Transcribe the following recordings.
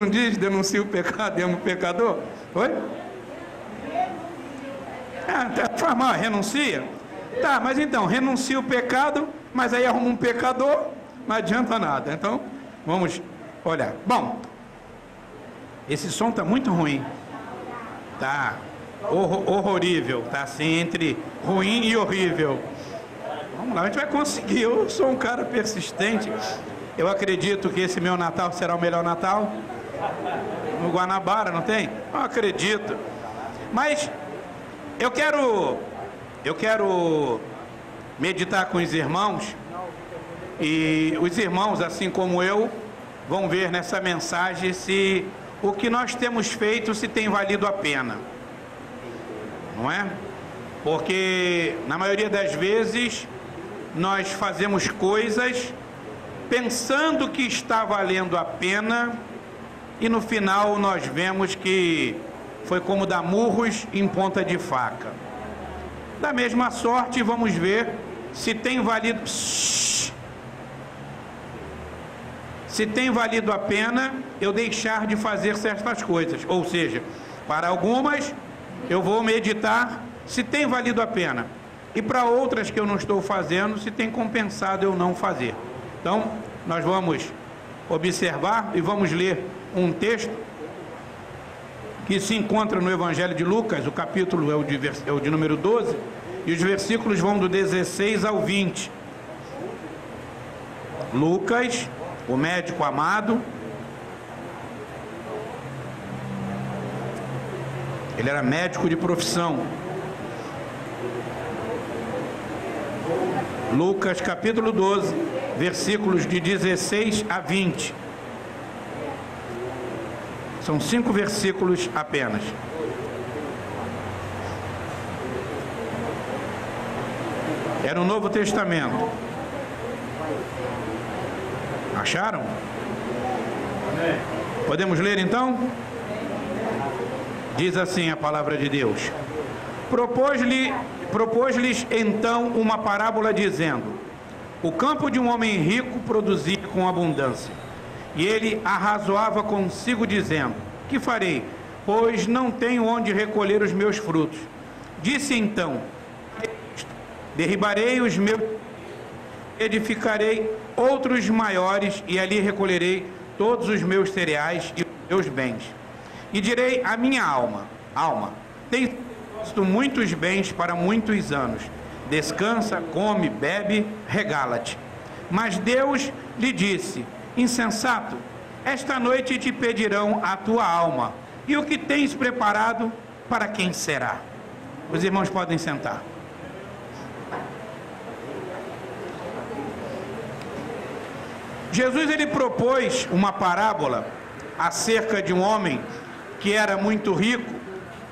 Não diz, denuncia o pecado e ama o pecador? Oi? Faz mal, renuncia? Tá, mas então, renuncia o pecado, mas aí arruma um pecador, não adianta nada. Então, vamos olhar. Bom, esse som tá muito ruim. Tá horrorível, tá assim, entre ruim e horrível. Vamos lá, a gente vai conseguir. Eu sou um cara persistente. Eu acredito que esse meu Natal será o melhor Natal. No Guanabara, não tem? Eu acredito. Mas eu quero meditar com os irmãos. E os irmãos, assim como eu, vão ver nessa mensagem se o que nós temos feito se tem valido a pena. Não é? Porque na maioria das vezes nós fazemos coisas pensando que está valendo a pena e no final nós vemos que foi como dar murros em ponta de faca. Da mesma sorte, vamos ver se tem valido a pena eu deixar de fazer certas coisas. Ou seja, para algumas eu vou meditar se tem valido a pena, e para outras que eu não estou fazendo, se tem compensado eu não fazer. Então, nós vamos observar e vamos ler um texto que se encontra no Evangelho de Lucas. O capítulo é o de número 12, e os versículos vão do 16 ao 20. Lucas, o médico amado, ele era médico de profissão. Lucas capítulo 12, versículos de 16 a 20. São 5 versículos apenas. Era o Novo Testamento. Acharam? Podemos ler então? Diz assim a palavra de Deus. Propôs-lhes então uma parábola dizendo: o campo de um homem rico produzia com abundância. E ele arrazoava consigo dizendo: que farei, pois não tenho onde recolher os meus frutos? Disse então: derribarei os meus, edificarei outros maiores, e ali recolherei todos os meus cereais e os meus bens. E direi à minha alma: alma, tens muitos bens para muitos anos. Descansa, come, bebe, regala-te. Mas Deus lhe disse: insensato, esta noite te pedirão a tua alma, e o que tens preparado, para quem será? Os irmãos podem sentar. Jesus, ele propôs uma parábola acerca de um homem que era muito rico,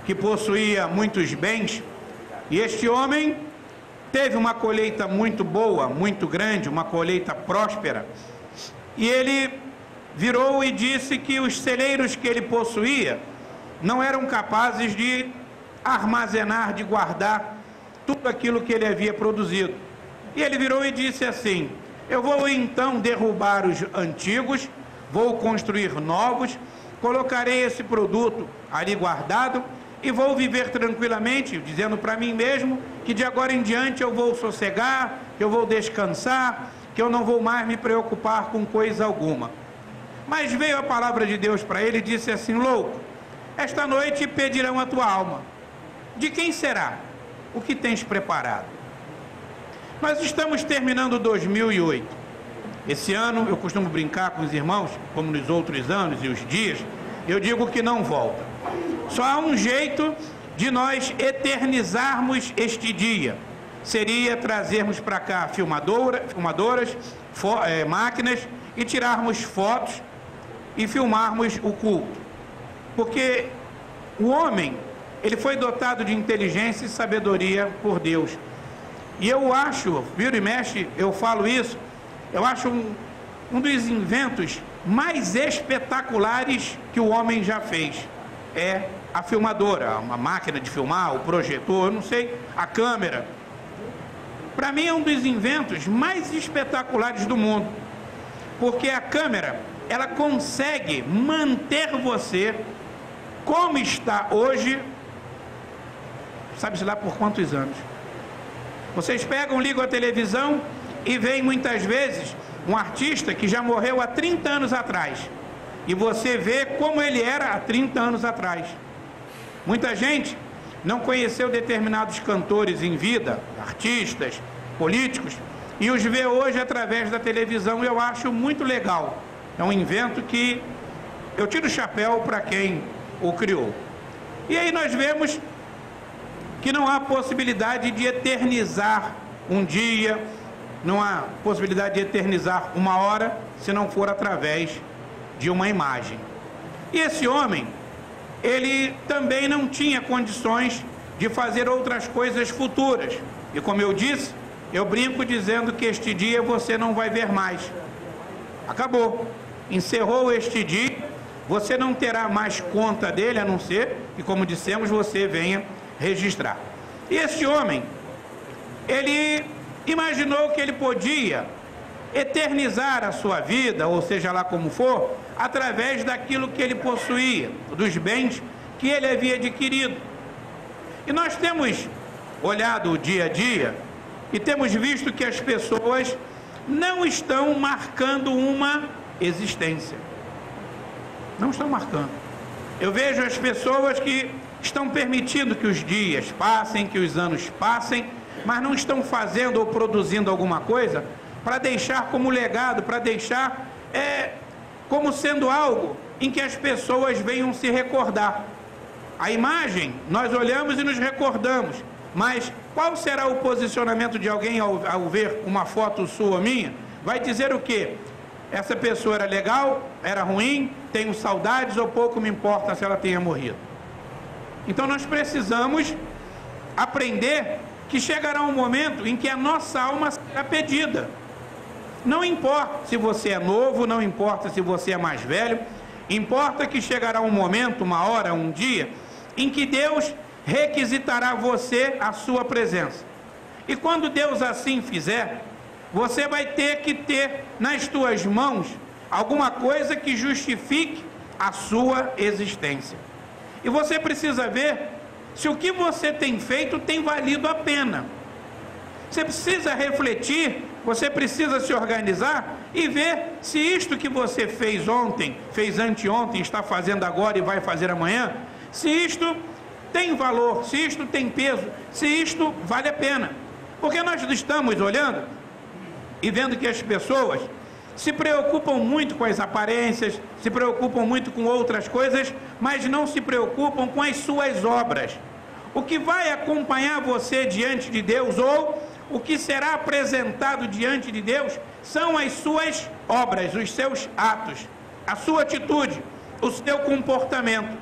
que possuía muitos bens, e este homem teve uma colheita muito boa, muito grande, uma colheita próspera, e ele virou e disse que os celeiros que ele possuía não eram capazes de armazenar, de guardar tudo aquilo que ele havia produzido. E ele virou e disse assim: eu vou então derrubar os antigos, vou construir novos, colocarei esse produto ali guardado e vou viver tranquilamente, dizendo para mim mesmo que de agora em diante eu vou sossegar, que eu vou descansar, que eu não vou mais me preocupar com coisa alguma. Mas veio a palavra de Deus para ele e disse assim: louco, esta noite pedirão a tua alma. De quem será? O que tens preparado? Nós estamos terminando 2008. Esse ano, eu costumo brincar com os irmãos, como nos outros anos e os dias, eu digo que não volta. Só há um jeito de nós eternizarmos este dia. Seria trazermos para cá filmadoras, máquinas, e tirarmos fotos e filmarmos o culto. Porque o homem, ele foi dotado de inteligência e sabedoria por Deus. E eu acho, vira e mexe, eu falo isso, eu acho um dos inventos mais espetaculares que o homem já fez. É a filmadora, uma máquina de filmar, o projetor, eu não sei, a câmera. Para mim é um dos inventos mais espetaculares do mundo. Porque a câmera, ela consegue manter você como está hoje, sabe-se lá por quantos anos. Vocês pegam, ligam a televisão e veem muitas vezes um artista que já morreu há 30 anos atrás. E você vê como ele era há 30 anos atrás. Muita gente não conheceu determinados cantores em vida, artistas, políticos, e os vê hoje através da televisão, e eu acho muito legal. É um invento que eu tiro o chapéu para quem o criou. E aí nós vemos que não há possibilidade de eternizar um dia, não há possibilidade de eternizar uma hora, se não for através de uma imagem. E esse homem, ele também não tinha condições de fazer outras coisas futuras. E como eu disse, eu brinco dizendo que este dia você não vai ver mais. Acabou. Encerrou este dia, você não terá mais conta dele, a não ser que, como dissemos, você venha registrar. E este homem, ele imaginou que ele podia eternizar a sua vida, ou seja lá como for, através daquilo que ele possuía, dos bens que ele havia adquirido. E nós temos olhado o dia a dia e temos visto que as pessoas não estão marcando uma existência. Não estão marcando. Eu vejo as pessoas que estão permitindo que os dias passem, que os anos passem, mas não estão fazendo ou produzindo alguma coisa para deixar como legado, para deixar como sendo algo em que as pessoas venham se recordar. A imagem, nós olhamos e nos recordamos, mas qual será o posicionamento de alguém ao ver uma foto sua ou minha? Vai dizer o quê? Essa pessoa era legal, era ruim, tenho saudades ou pouco me importa se ela tenha morrido. Então nós precisamos aprender que chegará um momento em que a nossa alma será pedida. Não importa se você é novo, não importa se você é mais velho, importa que chegará um momento, uma hora, um dia, em que Deus requisitará você a sua presença. E quando Deus assim fizer, você vai ter que ter nas tuas mãos alguma coisa que justifique a sua existência. E você precisa ver se o que você tem feito tem valido a pena. Você precisa refletir, você precisa se organizar e ver se isto que você fez ontem, fez anteontem, está fazendo agora e vai fazer amanhã, se isto tem valor, se isto tem peso, se isto vale a pena. Porque nós estamos olhando e vendo que as pessoas se preocupam muito com as aparências, se preocupam muito com outras coisas, mas não se preocupam com as suas obras. O que vai acompanhar você diante de Deus, ou o que será apresentado diante de Deus, são as suas obras, os seus atos, a sua atitude, o seu comportamento.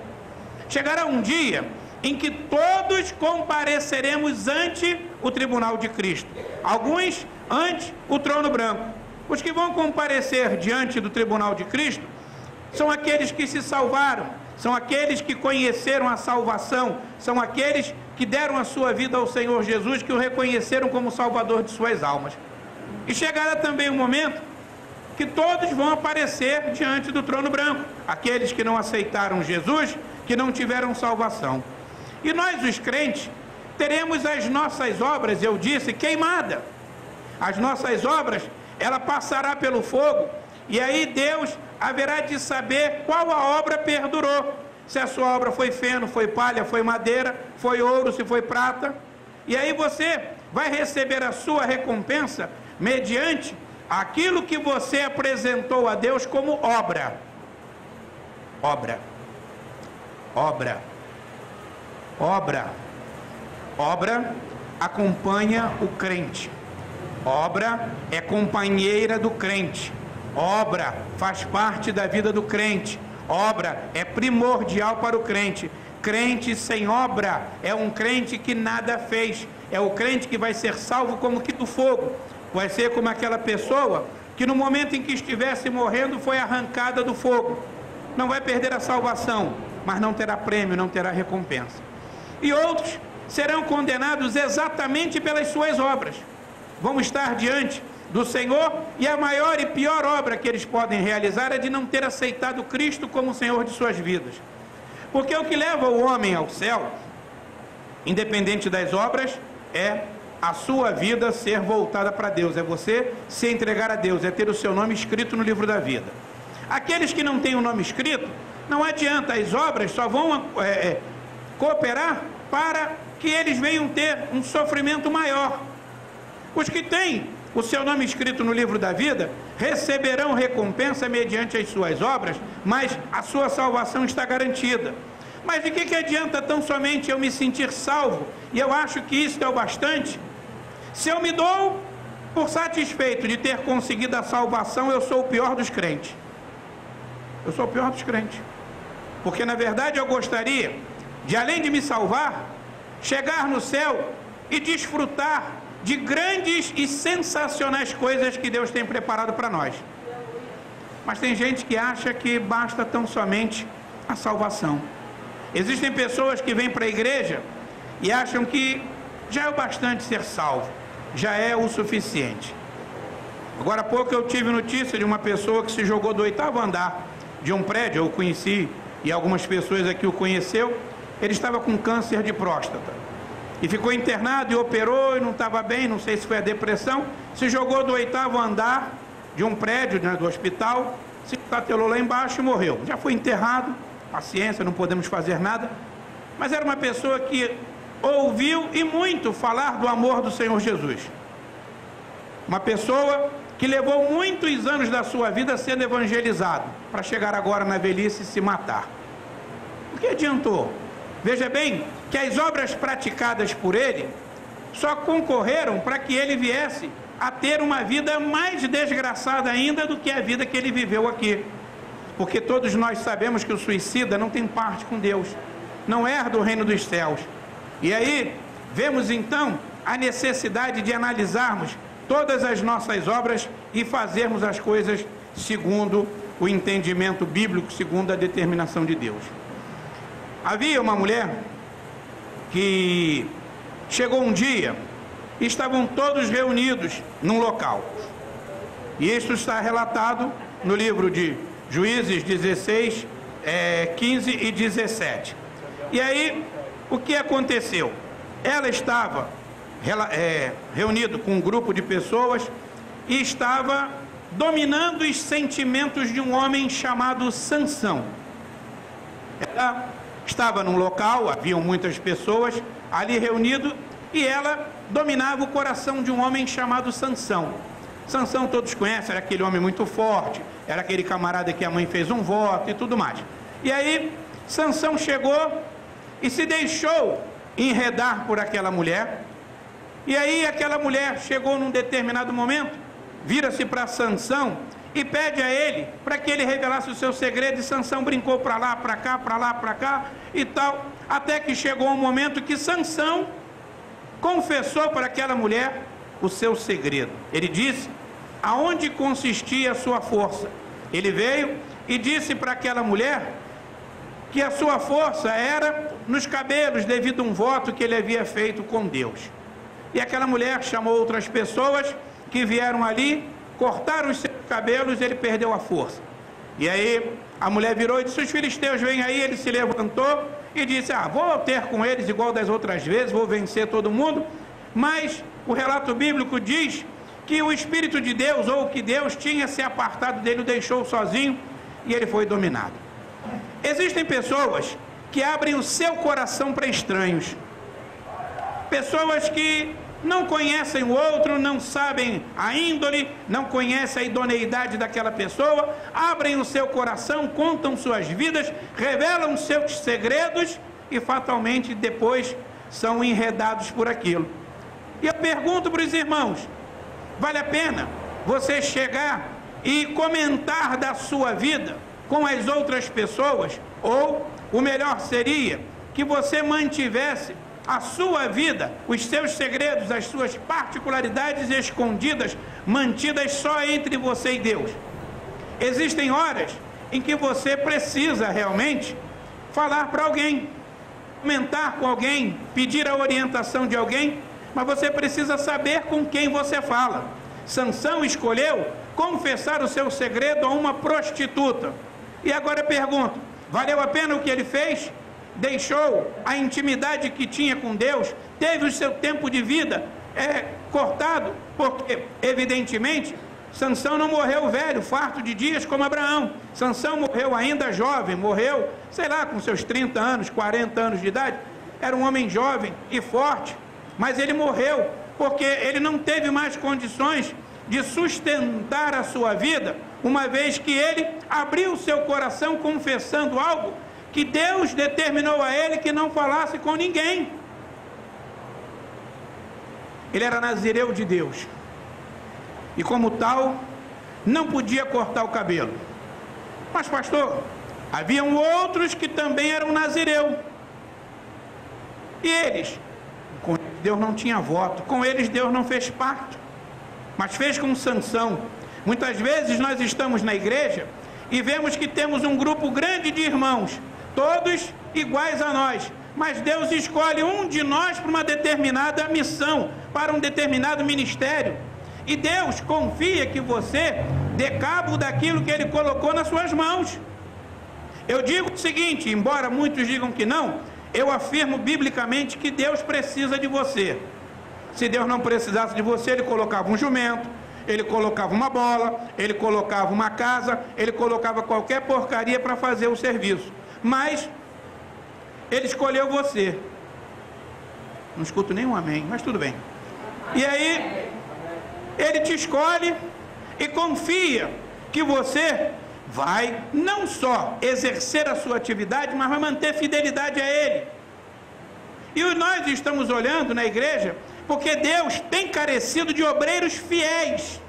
Chegará um dia em que todos compareceremos ante o tribunal de Cristo. Alguns ante o trono branco. Os que vão comparecer diante do tribunal de Cristo são aqueles que se salvaram, são aqueles que conheceram a salvação, são aqueles que deram a sua vida ao Senhor Jesus, que o reconheceram como Salvador de suas almas. E chegará também um momento que todos vão aparecer diante do trono branco, aqueles que não aceitaram Jesus, que não tiveram salvação. E nós, os crentes, teremos as nossas obras, eu disse, queimada. As nossas obras, ela passará pelo fogo, e aí Deus haverá de saber qual a obra perdurou. Se a sua obra foi feno, foi palha, foi madeira, foi ouro, se foi prata. E aí você vai receber a sua recompensa mediante aquilo que você apresentou a Deus como obra. Obra. Obra. Obra. Obra acompanha o crente. Obra é companheira do crente. Obra faz parte da vida do crente. Obra é primordial para o crente. Crente sem obra é um crente que nada fez. É o crente que vai ser salvo como que do fogo. Vai ser como aquela pessoa que no momento em que estivesse morrendo foi arrancada do fogo. Não vai perder a salvação, mas não terá prêmio, não terá recompensa. E outros serão condenados exatamente pelas suas obras. Vão estar diante do Senhor, e a maior e pior obra que eles podem realizar é de não ter aceitado Cristo como Senhor de suas vidas. Porque o que leva o homem ao céu, independente das obras, é a sua vida ser voltada para Deus, é você se entregar a Deus, é ter o seu nome escrito no livro da vida. Aqueles que não têm o nome escrito, não adianta, as obras só vão cooperar para que eles venham ter um sofrimento maior. Os que têm o seu nome escrito no livro da vida receberão recompensa mediante as suas obras, mas a sua salvação está garantida. Mas de que adianta tão somente eu me sentir salvo, e eu acho que isso é o bastante? Se eu me dou por satisfeito de ter conseguido a salvação, eu sou o pior dos crentes. Eu sou o pior dos crentes. Porque na verdade eu gostaria de, além de me salvar, chegar no céu e desfrutar de grandes e sensacionais coisas que Deus tem preparado para nós. Mas tem gente que acha que basta tão somente a salvação. Existem pessoas que vêm para a igreja e acham que já é o bastante ser salvo, já é o suficiente. Agora há pouco eu tive notícia de uma pessoa que se jogou do 8º andar de um prédio, eu conheci, e algumas pessoas aqui o conheceu. Ele estava com câncer de próstata e ficou internado e operou e não estava bem, não sei se foi a depressão, se jogou do 8º andar de um prédio, né, do hospital, se estatelou lá embaixo e morreu. Já foi enterrado, paciência, não podemos fazer nada, mas era uma pessoa que ouviu e muito falar do amor do Senhor Jesus. Uma pessoa que levou muitos anos da sua vida sendo evangelizado, para chegar agora na velhice e se matar. O que adiantou? Veja bem que as obras praticadas por ele só concorreram para que ele viesse a ter uma vida mais desgraçada ainda do que a vida que ele viveu aqui. Porque todos nós sabemos que o suicida não tem parte com Deus, não herda o reino dos céus. E aí vemos então a necessidade de analisarmos todas as nossas obras e fazermos as coisas segundo o entendimento bíblico, segundo a determinação de Deus. Havia uma mulher que chegou um dia e estavam todos reunidos num local. E isso está relatado no livro de Juízes 16, 15 e 17. E aí, o que aconteceu? Ela estava reunida com um grupo de pessoas e estava dominando os sentimentos de um homem chamado Sansão. Ela estava num local, haviam muitas pessoas ali reunidas, e ela dominava o coração de um homem chamado Sansão. Sansão todos conhecem, era aquele homem muito forte, era aquele camarada que a mãe fez um voto e tudo mais. E aí Sansão chegou e se deixou enredar por aquela mulher. E aí aquela mulher chegou num determinado momento, vira-se para Sansão e pede a ele para que ele revelasse o seu segredo, e Sansão brincou para lá, para cá e tal, até que chegou um momento que Sansão confessou para aquela mulher o seu segredo. Ele disse aonde consistia a sua força. Ele veio e disse para aquela mulher que a sua força era nos cabelos, devido a um voto que ele havia feito com Deus. E aquela mulher chamou outras pessoas que vieram ali, cortaram os seus cabelos, ele perdeu a força. E aí a mulher virou e disse: os filisteus vêm aí. Ele se levantou e disse: vou ter com eles igual das outras vezes, vou vencer todo mundo. Mas o relato bíblico diz que o Espírito de Deus, ou que Deus tinha se apartado dele, o deixou sozinho e ele foi dominado. Existem pessoas que abrem o seu coração para estranhos, pessoas que não conhecem o outro, não sabem a índole, não conhecem a idoneidade daquela pessoa, abrem o seu coração, contam suas vidas, revelam seus segredos e fatalmente depois são enredados por aquilo. E eu pergunto para os irmãos: vale a pena você chegar e comentar da sua vida com as outras pessoas? Ou o melhor seria que você mantivesse a sua vida, os seus segredos, as suas particularidades escondidas, mantidas só entre você e Deus? Existem horas em que você precisa realmente falar para alguém, comentar com alguém, pedir a orientação de alguém, mas você precisa saber com quem você fala. Sansão escolheu confessar o seu segredo a uma prostituta. E agora eu pergunto, valeu a pena o que ele fez? Deixou a intimidade que tinha com Deus, teve o seu tempo de vida cortado, porque evidentemente Sansão não morreu velho, farto de dias como Abraão. Sansão morreu ainda jovem, morreu, sei lá, com seus 30 anos, 40 anos de idade. Era um homem jovem e forte, mas ele morreu porque ele não teve mais condições de sustentar a sua vida, uma vez que ele abriu o seu coração confessando algo que Deus determinou a ele que não falasse com ninguém. Ele era nazireu de Deus e, como tal, não podia cortar o cabelo. Mas, pastor, haviam outros que também eram nazireu, e eles, com eles Deus não tinha voto, com eles Deus não fez pacto, mas fez com Sansão. Muitas vezes nós estamos na igreja e vemos que temos um grupo grande de irmãos, todos iguais a nós, mas Deus escolhe um de nós para uma determinada missão, para um determinado ministério, e Deus confia que você dê cabo daquilo que Ele colocou nas suas mãos. Eu digo o seguinte, embora muitos digam que não, eu afirmo biblicamente que Deus precisa de você. Se Deus não precisasse de você, Ele colocava um jumento, Ele colocava uma bola, Ele colocava uma casa, Ele colocava qualquer porcaria para fazer o serviço. Mas Ele escolheu você. Não escuto nenhum amém, mas tudo bem. E aí, Ele te escolhe e confia que você vai não só exercer a sua atividade, mas vai manter fidelidade a Ele. E nós estamos olhando na igreja porque Deus tem carecido de obreiros fiéis.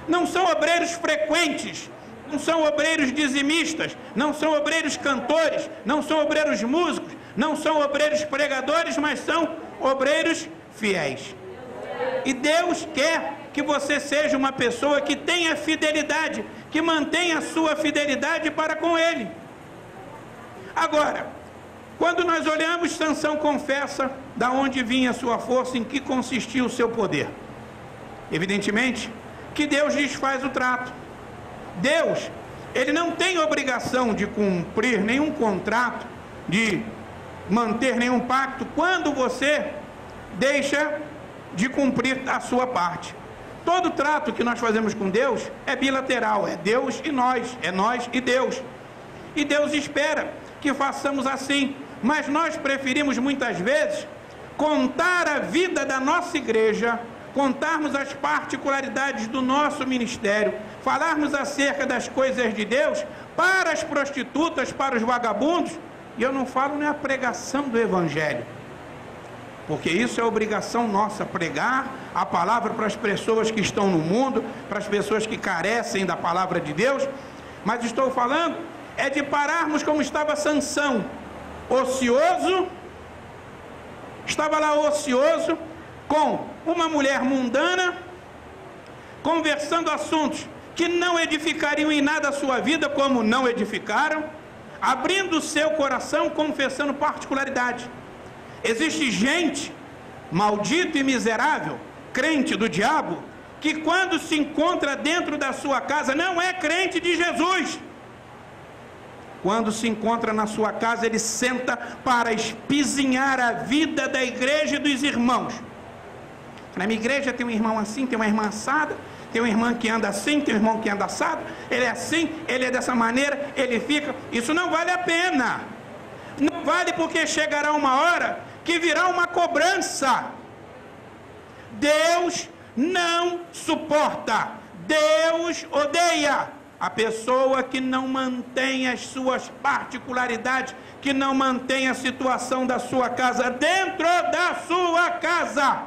Não são obreiros frequentes, não são obreiros dizimistas, não são obreiros cantores, não são obreiros músicos, não são obreiros pregadores, mas são obreiros fiéis. E Deus quer que você seja uma pessoa que tenha fidelidade, que mantenha a sua fidelidade para com Ele. Agora, quando nós olhamos, Sansão confessa da onde vinha a sua força, em que consistia o seu poder. Evidentemente que Deus desfaz o trato. Deus, Ele não tem obrigação de cumprir nenhum contrato, de manter nenhum pacto, quando você deixa de cumprir a sua parte. Todo trato que nós fazemos com Deus é bilateral, é Deus e nós, é nós e Deus. E Deus espera que façamos assim, mas nós preferimos muitas vezes contar a vida da nossa igreja, contarmos as particularidades do nosso ministério, falarmos acerca das coisas de Deus para as prostitutas, para os vagabundos. E eu não falo nem a pregação do Evangelho, porque isso é obrigação nossa, pregar a palavra para as pessoas que estão no mundo, para as pessoas que carecem da palavra de Deus. Mas estou falando é de pararmos como estava Sansão, ocioso, estava lá ocioso, com uma mulher mundana, conversando assuntos que não edificariam em nada a sua vida, como não edificaram, abrindo o seu coração, confessando particularidade. Existe gente, maldito e miserável, crente do diabo, que quando se encontra dentro da sua casa, não é crente de Jesus. Quando se encontra na sua casa, ele senta para espizinhar a vida da igreja e dos irmãos. Na minha igreja tem um irmão assim, tem uma irmã assada, tem uma irmã que anda assim, tem um irmão que anda assado, ele é assim, ele é dessa maneira, ele fica. Isso não vale a pena. Não vale, porque chegará uma hora que virá uma cobrança. Deus não suporta, Deus odeia a pessoa que não mantém as suas particularidades, que não mantém a situação da sua casa dentro da sua casa.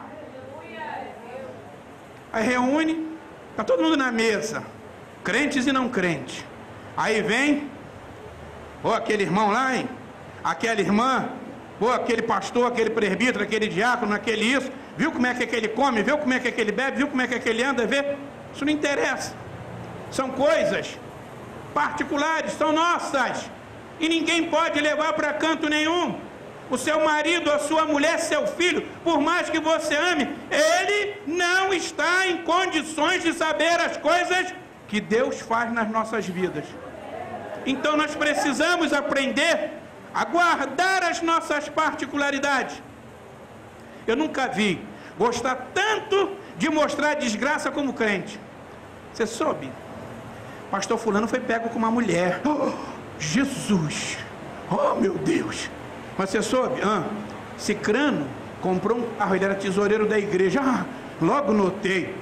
Aí reúne, está todo mundo na mesa, crentes e não crentes. Aí vem, aquele irmão lá, hein? Aquela irmã, aquele pastor, aquele presbítero, aquele diácono, aquele isso, viu como é que ele come, viu como é que ele bebe, viu como é que ele anda, vê? Isso não interessa. São coisas particulares, são nossas, e ninguém pode levar para canto nenhum. o seu marido, a sua mulher, seu filho, por mais que você ame, ele não está em condições de saber as coisas que Deus faz nas nossas vidas. Então nós precisamos aprender a guardar as nossas particularidades. Eu nunca vi gostar tanto de mostrar desgraça como crente. Você soube? Pastor fulano foi pego com uma mulher. Oh, Jesus! Oh, meu Deus! Mas você soube? Cicrano comprou um carro, ele era tesoureiro da igreja. Logo notei.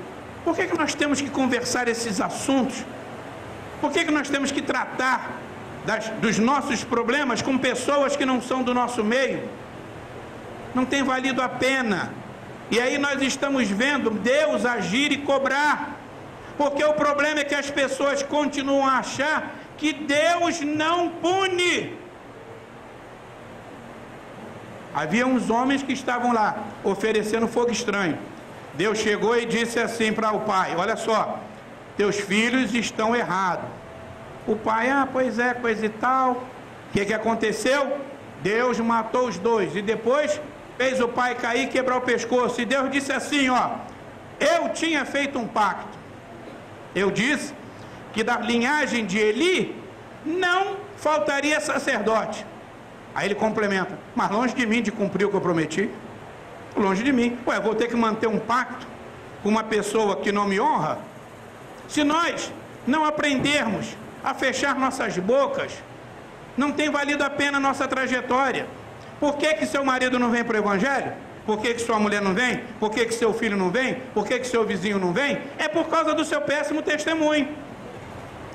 Por que nós temos que conversar esses assuntos? Por que nós temos que tratar dos nossos problemas com pessoas que não são do nosso meio? Não tem valido a pena. E aí nós estamos vendo Deus agir e cobrar. Porque o problema é que as pessoas continuam a achar que Deus não pune. Havia uns homens que estavam lá oferecendo fogo estranho. Deus chegou e disse assim para o pai: olha só, teus filhos estão errados. O pai, pois é, coisa e tal. O que aconteceu? Deus matou os dois e depois fez o pai cair e quebrar o pescoço. E Deus disse assim, eu tinha feito um pacto. Eu disse que da linhagem de Eli não faltaria sacerdote. Aí ele complementa: mas longe de mim de cumprir o que eu prometi. Longe de mim. Eu vou ter que manter um pacto com uma pessoa que não me honra? Se nós não aprendermos a fechar nossas bocas, não tem valido a pena a nossa trajetória. Por que seu marido não vem para o evangelho? Por que sua mulher não vem? Por que seu filho não vem? Por que seu vizinho não vem? É por causa do seu péssimo testemunho.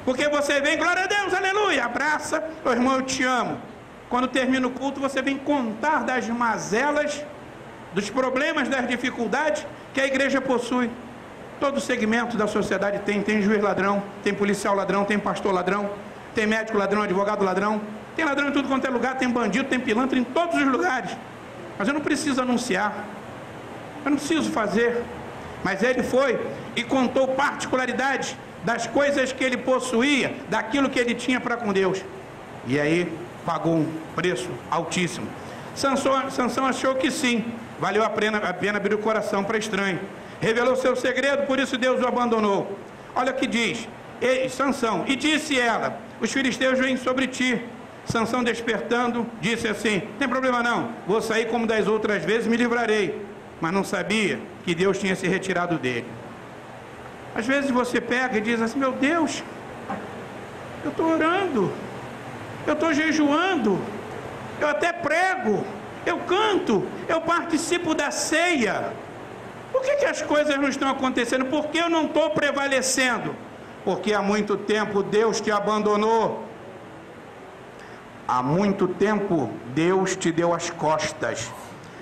Porque você vem, glória a Deus, aleluia, abraça, ô irmão, eu te amo. Quando termina o culto, você vem contar das mazelas, dos problemas, das dificuldades que a igreja possui. Todo segmento da sociedade tem juiz ladrão, tem policial ladrão, tem pastor ladrão, tem médico ladrão, advogado ladrão, tem ladrão em tudo quanto é lugar, tem bandido, tem pilantra em todos os lugares. Mas eu não preciso anunciar, eu não preciso fazer. Mas ele foi e contou particularidades das coisas que ele possuía, daquilo que ele tinha para com Deus. E aí pagou um preço altíssimo. Sansão achou que sim, valeu a pena abrir o coração para estranho. Revelou seu segredo, por isso Deus o abandonou. Olha o que diz Sansão: e disse ela: os filisteus vêm sobre ti. Sansão, despertando, disse assim: tem problema não, vou sair como das outras vezes, me livrarei. Mas não sabia que Deus tinha se retirado dele. Às vezes você pega e diz assim: meu Deus, eu estou orando, eu estou jejuando, eu até prego, eu canto, eu participo da ceia. Por que as coisas não estão acontecendo? Por que eu não estou prevalecendo? Porque há muito tempo Deus te abandonou. Há muito tempo Deus te deu as costas.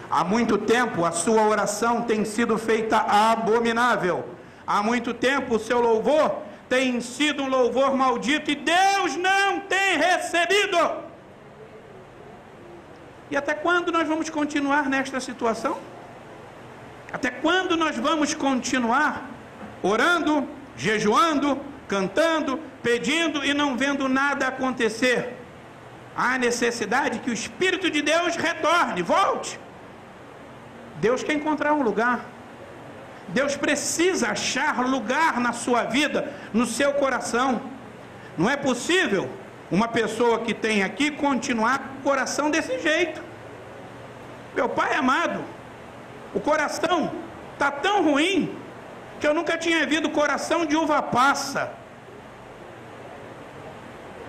Há muito tempo a sua oração tem sido feita abominável. Há muito tempo o seu louvor tem sido um louvor maldito e Deus não tem recebido. E até quando nós vamos continuar nesta situação? Até quando nós vamos continuar orando, jejuando, cantando, pedindo e não vendo nada acontecer? Há necessidade que o Espírito de Deus retorne, volte. Deus quer encontrar um lugar. Deus precisa achar lugar na sua vida, no seu coração. Não é possível uma pessoa que tem aqui continuar com o coração desse jeito. Meu pai amado, o coração está tão ruim que eu nunca tinha visto coração de uva passa.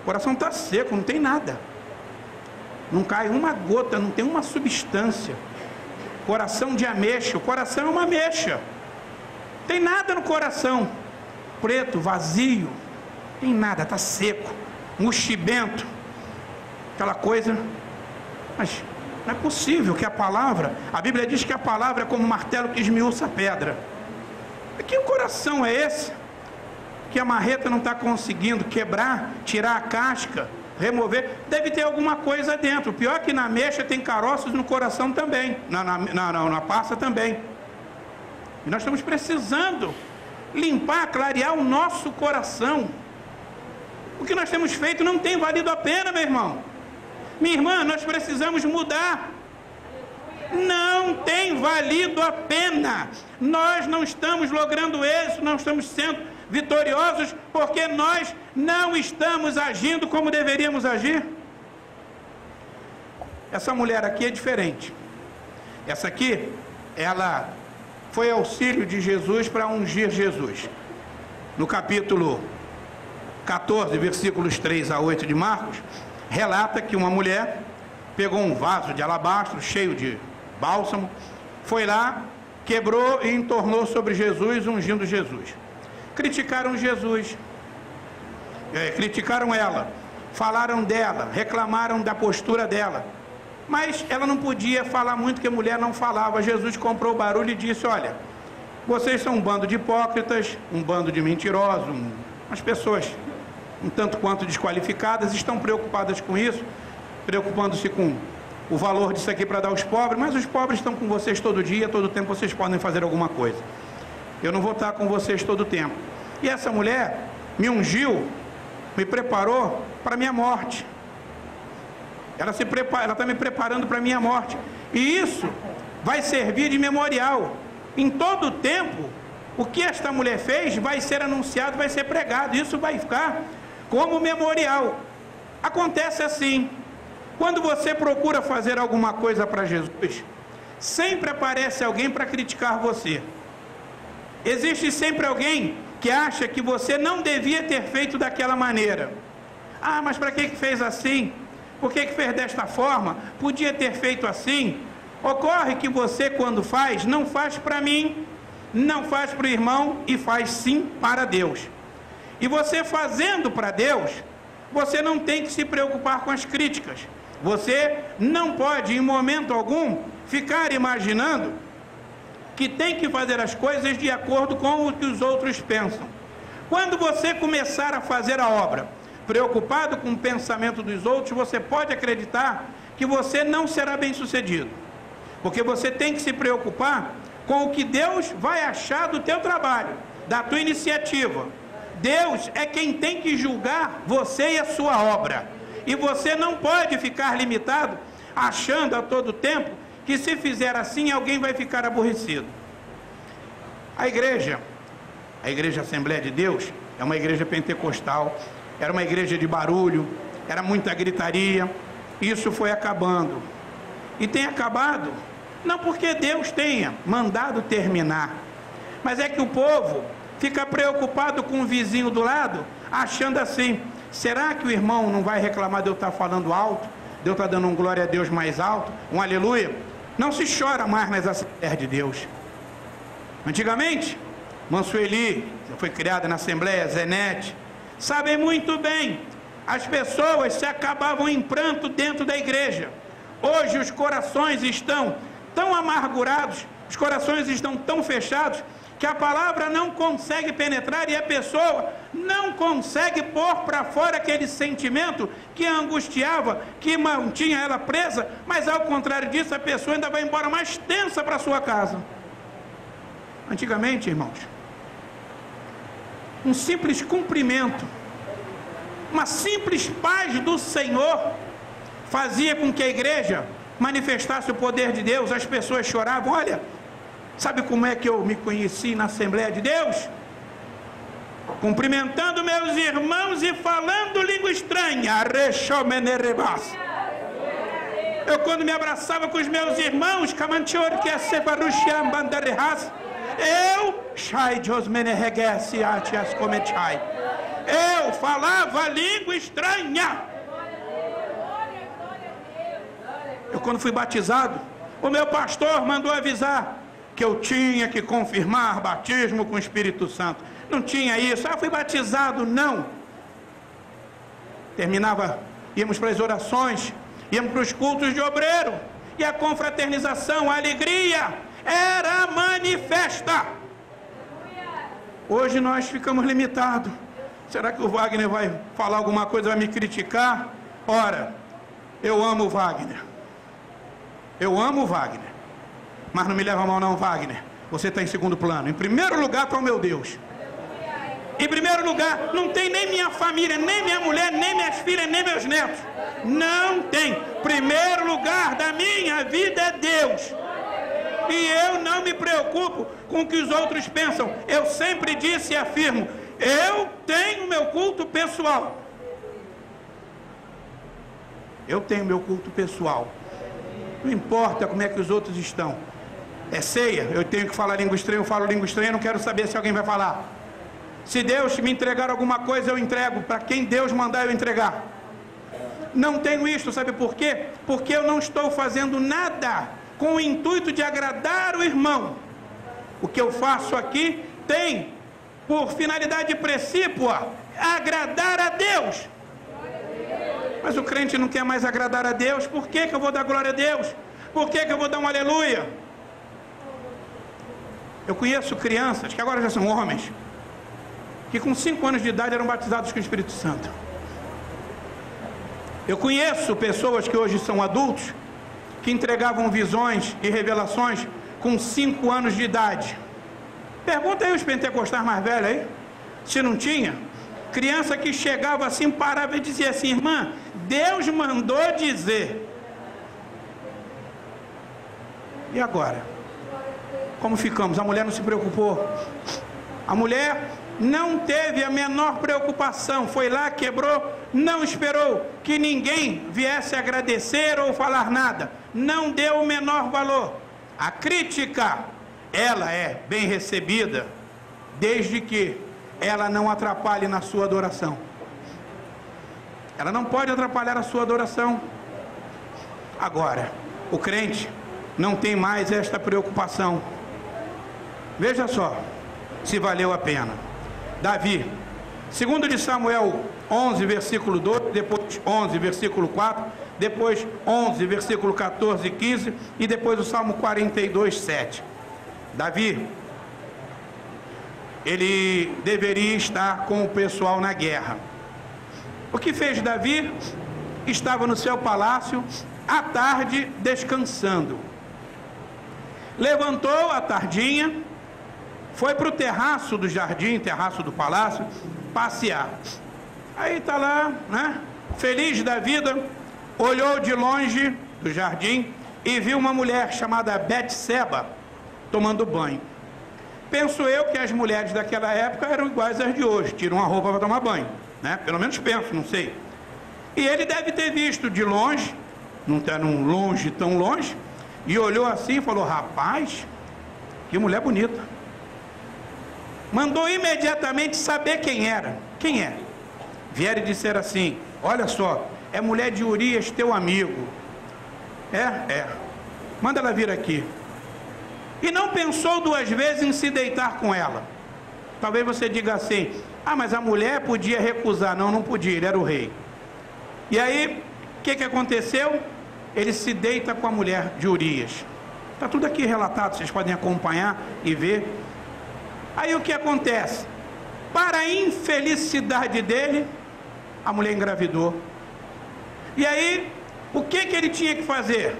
O coração está seco, não tem nada. Não cai uma gota, não tem uma substância. Coração de ameixa, o coração é uma ameixa. Não tem nada no coração. Preto, vazio, não tem nada, está seco, mochibento. Aquela coisa. Mas não é possível que a Bíblia diz que a palavra é como um martelo que esmiuça a pedra. Que coração é esse? Que a marreta não está conseguindo quebrar, tirar a casca, remover. Deve ter alguma coisa dentro. O pior é que na ameixa tem caroços, no coração também, na passa também. E nós estamos precisando limpar, clarear o nosso coração. O que nós temos feito não tem valido a pena, meu irmão. Minha irmã, nós precisamos mudar. não tem valido a pena. Nós não estamos logrando êxito, não estamos sendo vitoriosos, porque nós não estamos agindo como deveríamos agir. Essa mulher aqui é diferente. Essa aqui, ela foi auxílio de Jesus para ungir Jesus. No capítulo 14, versículos 3 a 8 de Marcos, relata que uma mulher pegou um vaso de alabastro cheio de bálsamo, foi lá, quebrou e entornou sobre Jesus, ungindo Jesus. Criticaram Jesus, criticaram ela, falaram dela, reclamaram da postura dela, mas ela não podia falar muito, porque a mulher não falava. Jesus comprou o barulho e disse: olha, vocês são um bando de hipócritas, um bando de mentirosos, umas pessoas um tanto quanto desqualificadas, estão preocupadas com isso, preocupando-se com o valor disso aqui para dar aos pobres, mas os pobres estão com vocês todo dia, todo tempo vocês podem fazer alguma coisa. Eu não vou estar com vocês todo o tempo. E essa mulher me ungiu, me preparou para a minha morte. Ela está me preparando para a minha morte. E isso vai servir de memorial. Em todo o tempo, o que esta mulher fez vai ser anunciado, vai ser pregado. Isso vai ficar como memorial. Acontece assim: quando você procura fazer alguma coisa para Jesus, sempre aparece alguém para criticar você. Existe sempre alguém que acha que você não devia ter feito daquela maneira. Ah, mas para que fez assim? Por que fez desta forma? Podia ter feito assim. Ocorre que você, quando faz, não faz para mim, não faz para o irmão, e faz sim para Deus. E você fazendo para Deus, você não tem que se preocupar com as críticas. Você não pode, em momento algum, ficar imaginando que tem que fazer as coisas de acordo com o que os outros pensam. Quando você começar a fazer a obra preocupado com o pensamento dos outros, você pode acreditar que você não será bem sucedido, porque você tem que se preocupar com o que Deus vai achar do teu trabalho, da tua iniciativa. Deus é quem tem que julgar você e a sua obra, e você não pode ficar limitado achando a todo tempo que se fizer assim alguém vai ficar aborrecido. A igreja Assembleia de Deus é uma igreja pentecostal, era uma igreja de barulho, era muita gritaria. Isso foi acabando, e tem acabado não porque Deus tenha mandado terminar, mas é que o povo fica preocupado com o vizinho do lado, achando assim: será que o irmão não vai reclamar de eu estar falando alto, de eu estar dando um glória a Deus mais alto, um aleluia? Não se chora mais nas Assembleias de Deus. Antigamente, Mansueli foi criada na Assembleia, Zenete, sabem muito bem, as pessoas se acabavam em pranto dentro da igreja. Hoje os corações estão tão amargurados, os corações estão tão fechados, que a palavra não consegue penetrar, e a pessoa não consegue pôr para fora aquele sentimento que a angustiava, que mantinha ela presa, mas ao contrário disso, a pessoa ainda vai embora mais tensa para sua casa. Antigamente, irmãos, um simples cumprimento, uma simples paz do Senhor fazia com que a igreja manifestasse o poder de Deus. As pessoas choravam. Olha, sabe como é que eu me conheci na Assembleia de Deus? Cumprimentando meus irmãos e falando língua estranha. Eu, quando me abraçava com os meus irmãos, eu falava língua estranha. Eu, quando fui batizado, o meu pastor mandou avisar que eu tinha que confirmar batismo com o Espírito Santo. Não tinha isso. Ah, fui batizado. Não. Terminava, íamos para as orações, íamos para os cultos de obreiro, e a confraternização, a alegria era manifesta. Hoje nós ficamos limitados. Será que o Wagner vai falar alguma coisa, vai me criticar? Ora, eu amo o Wagner. Eu amo o Wagner. Mas não me leva a mal não, Wagner. Você está em segundo plano. Em primeiro lugar está o meu Deus. Em primeiro lugar, não tem nem minha família, nem minha mulher, nem minhas filhas, nem meus netos. Não tem. Primeiro lugar da minha vida é Deus. E eu não me preocupo com o que os outros pensam. Eu sempre disse e afirmo, eu tenho meu culto pessoal. Eu tenho meu culto pessoal. Não importa como é que os outros estão. É ceia, eu tenho que falar língua estranha, eu falo língua estranha, não quero saber se alguém vai falar. Se Deus me entregar alguma coisa, eu entrego. Para quem Deus mandar eu entregar. Não tenho isto, sabe por quê? Porque eu não estou fazendo nada com o intuito de agradar o irmão. O que eu faço aqui tem por finalidade precípua agradar a Deus. Mas o crente não quer mais agradar a Deus. Por que eu vou dar glória a Deus? Por que eu vou dar um aleluia? Eu conheço crianças, que agora já são homens, que com 5 anos de idade eram batizados com o Espírito Santo. Eu conheço pessoas que hoje são adultos, que entregavam visões e revelações com 5 anos de idade. Pergunta aí os pentecostais mais velhos aí, se não tinha. Criança que chegava assim, parava e dizia assim, irmã, Deus mandou dizer. E agora? Como ficamos? A mulher não se preocupou. A mulher não teve a menor preocupação. Foi lá, quebrou, não esperou que ninguém viesse agradecer ou falar nada. Não deu o menor valor. A crítica, ela é bem recebida, desde que ela não atrapalhe na sua adoração. Ela não pode atrapalhar a sua adoração. Agora, o crente não tem mais esta preocupação. Veja só se valeu a pena. Davi, segundo de Samuel 11, versículo 2, depois 11, versículo 4, depois 11, versículo 14 e 15, e depois o Salmo 42, 7. Davi, ele deveria estar com o pessoal na guerra. O que fez Davi? Estava no seu palácio, à tarde, descansando. Levantou à tardinha, foi para o terraço do jardim, terraço do palácio, passear. Aí está lá, né, feliz da vida, olhou de longe do jardim e viu uma mulher chamada Betseba tomando banho. Penso eu que as mulheres daquela época eram iguais às de hoje, tiram a roupa para tomar banho, né? Pelo menos penso, não sei. E ele deve ter visto de longe, não está num longe tão longe, e olhou assim e falou, rapaz, que mulher bonita. Mandou imediatamente saber quem era. Quem é? Vieram e disseram assim, olha só, é mulher de Urias, teu amigo. É. Manda ela vir aqui. E não pensou 2 vezes em se deitar com ela. Talvez você diga assim, ah, mas a mulher podia recusar. Não, não podia, ele era o rei. E aí, o que aconteceu? Ele se deita com a mulher de Urias. Está tudo aqui relatado, vocês podem acompanhar e ver. Aí o que acontece? Para a infelicidade dele, a mulher engravidou. E aí, o que ele tinha que fazer?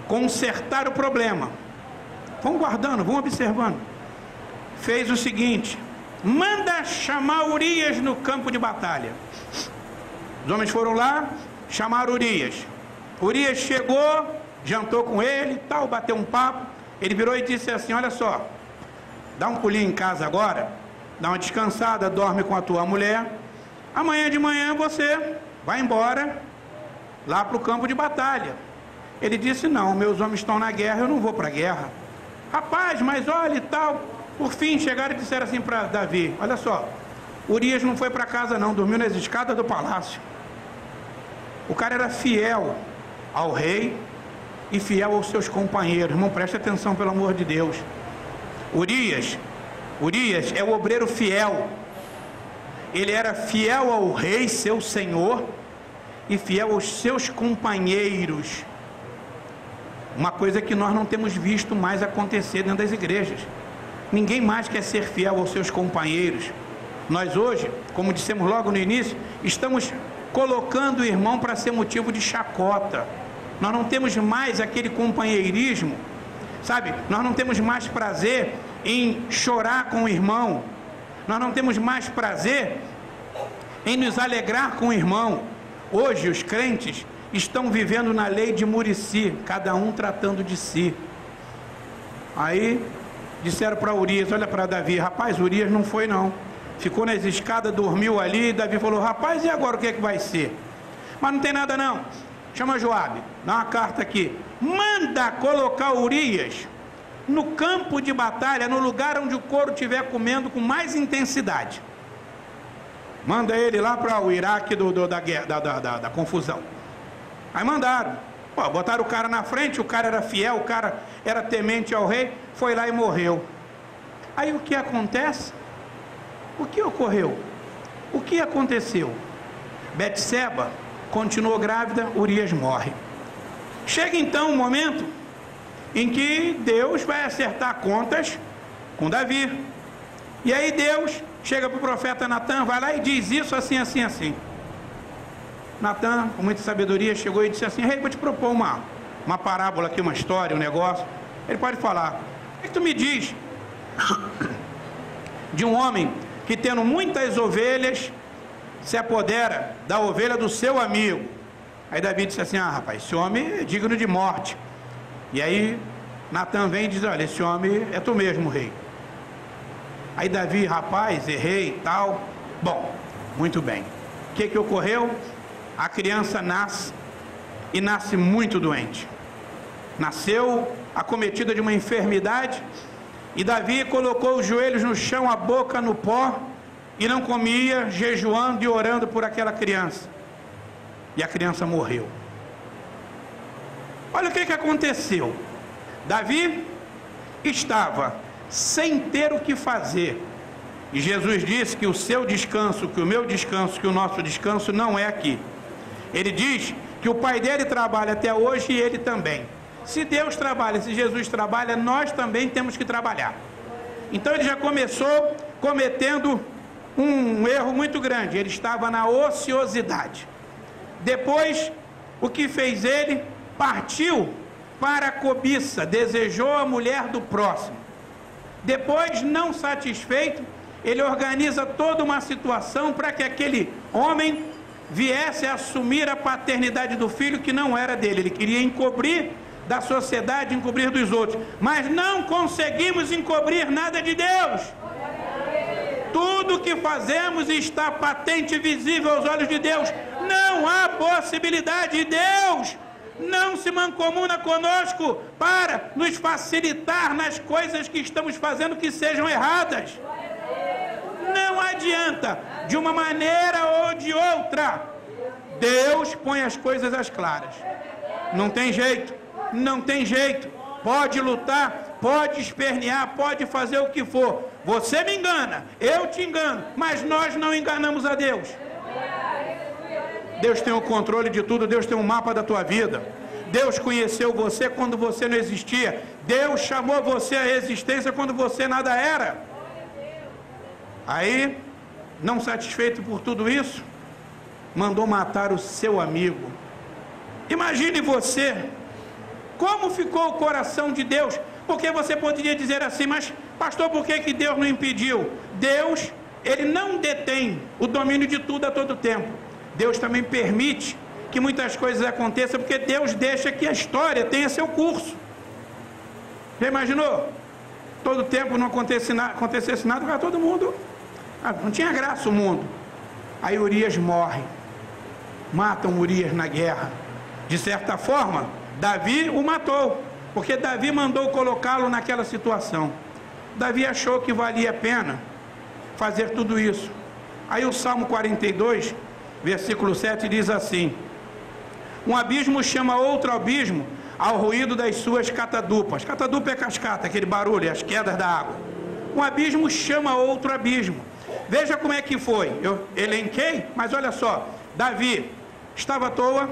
Consertar o problema. Vão guardando, vão observando. Fez o seguinte, manda chamar Urias no campo de batalha. Os homens foram lá, chamaram Urias. Urias chegou, jantou com ele, tal, bateu um papo. Ele virou e disse assim, olha só, dá um pulinho em casa agora, dá uma descansada, dorme com a tua mulher. Amanhã de manhã você vai embora lá para o campo de batalha. Ele disse, não, meus homens estão na guerra, eu não vou para a guerra. Rapaz, mas olha e tal. Por fim, chegaram e disseram assim para Davi, olha só, Urias não foi para casa não, dormiu nas escadas do palácio. O cara era fiel ao rei e fiel aos seus companheiros. Irmão, preste atenção, pelo amor de Deus. Urias é o obreiro fiel. Ele era fiel ao rei, seu senhor, e fiel aos seus companheiros. Uma coisa que nós não temos visto mais acontecer dentro das igrejas. Ninguém mais quer ser fiel aos seus companheiros. Nós hoje, como dissemos logo no início, estamos colocando o irmão para ser motivo de chacota. Nós não temos mais aquele companheirismo, sabe? Nós não temos mais prazer em chorar com o irmão. Nós não temos mais prazer em nos alegrar com o irmão. Hoje os crentes estão vivendo na lei de Murici, cada um tratando de si. Aí disseram para Urias, olha para Davi, rapaz, Urias não foi não, ficou nas escadas, dormiu ali, e Davi falou, rapaz, e agora o que é que vai ser? Mas não tem nada não, chama Joabe, dá uma carta aqui, manda colocar Urias no campo de batalha, no lugar onde o couro estiver comendo com mais intensidade. Manda ele lá para o Iraque da confusão. Aí mandaram, pô, botaram o cara na frente, o cara era fiel, o cara era temente ao rei, foi lá e morreu. Aí o que acontece? O que ocorreu? O que aconteceu? Betseba continuou grávida, Urias morre. Chega então um momento em que Deus vai acertar contas com Davi. E aí Deus chega para o profeta Natan, vai lá e diz isso assim, assim, assim. Natan, com muita sabedoria, chegou e disse assim, rei, vou te propor uma parábola aqui, uma história, um negócio. Ele pode falar, o que tu me diz de um homem que tendo muitas ovelhas, se apodera da ovelha do seu amigo? Aí Davi disse assim, rapaz, esse homem é digno de morte. E aí Natan vem e diz, olha, esse homem é tu mesmo, rei. Aí Davi, rapaz, errei e tal. Bom, muito bem. O que ocorreu? A criança nasce e nasce muito doente. Nasceu acometida de uma enfermidade e Davi colocou os joelhos no chão, a boca no pó e não comia, jejuando e orando por aquela criança. E a criança morreu. Olha o que aconteceu. Davi estava sem ter o que fazer. E Jesus disse que o seu descanso, que o meu descanso, que o nosso descanso não é aqui. Ele diz que o pai dele trabalha até hoje e ele também. Se Deus trabalha, se Jesus trabalha, nós também temos que trabalhar. Então ele já começou cometendo um erro muito grande. Ele estava na ociosidade. Depois, o que fez ele? Partiu para a cobiça, desejou a mulher do próximo. Depois, não satisfeito, ele organiza toda uma situação para que aquele homem viesse a assumir a paternidade do filho que não era dele. Ele queria encobrir da sociedade, encobrir dos outros, mas não conseguimos encobrir nada de Deus. Tudo que fazemos está patente e visível aos olhos de Deus. Não há possibilidade. Deus não se mancomuna conosco para nos facilitar nas coisas que estamos fazendo que sejam erradas. Não adianta, de uma maneira ou de outra, Deus põe as coisas às claras. Não tem jeito, não tem jeito. Pode lutar, pode espernear, pode fazer o que for. Você me engana, eu te engano, mas nós não enganamos a Deus. Deus tem o controle de tudo, Deus tem um mapa da tua vida. Deus conheceu você quando você não existia. Deus chamou você à existência quando você nada era. Aí, não satisfeito por tudo isso, mandou matar o seu amigo. Imagine você, como ficou o coração de Deus? Porque você poderia dizer assim, mas pastor, por que Deus não impediu? Deus, ele não detém o domínio de tudo a todo tempo. Deus também permite que muitas coisas aconteçam, porque Deus deixa que a história tenha seu curso. Já imaginou? Todo tempo não acontecesse nada para todo mundo. Não tinha graça o mundo. Aí Urias morre. Matam Urias na guerra. De certa forma, Davi o matou, porque Davi mandou colocá-lo naquela situação. Davi achou que valia a pena fazer tudo isso. Aí o Salmo 42, versículo 7 diz assim: um abismo chama outro abismo ao ruído das suas catadupas. Catadupa é cascata, aquele barulho, as quedas da água. Um abismo chama outro abismo. Veja como é que foi. Eu elenquei, mas olha só. Davi estava à toa,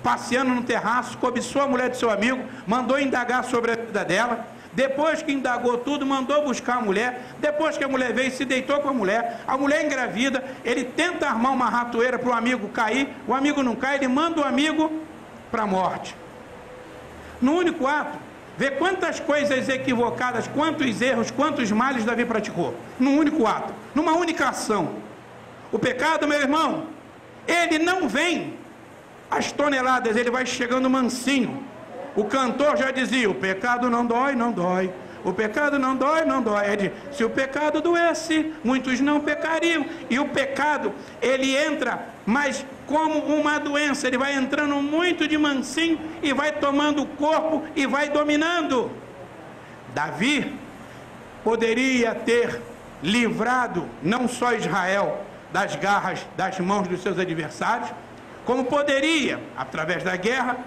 passeando no terraço, cobiçou a mulher de seu amigo, mandou indagar sobre a vida dela. Depois que indagou tudo, mandou buscar a mulher. Depois que a mulher veio, se deitou com a mulher engravida. Ele tenta armar uma ratoeira para o amigo cair, o amigo não cai, ele manda o amigo para a morte. No único ato Vê quantas coisas equivocadas, quantos erros, quantos males Davi praticou, num único ato, numa única ação. O pecado, meu irmão, ele não vem às toneladas, ele vai chegando mansinho. O cantor já dizia, o pecado não dói, não dói. O pecado não dói, não dói. Se o pecado doesse, muitos não pecariam. E o pecado, ele entra, mas como uma doença, ele vai entrando muito de mansinho e vai tomando o corpo e vai dominando. Davi poderia ter livrado não só Israel das garras, das mãos dos seus adversários, como poderia, através da guerra,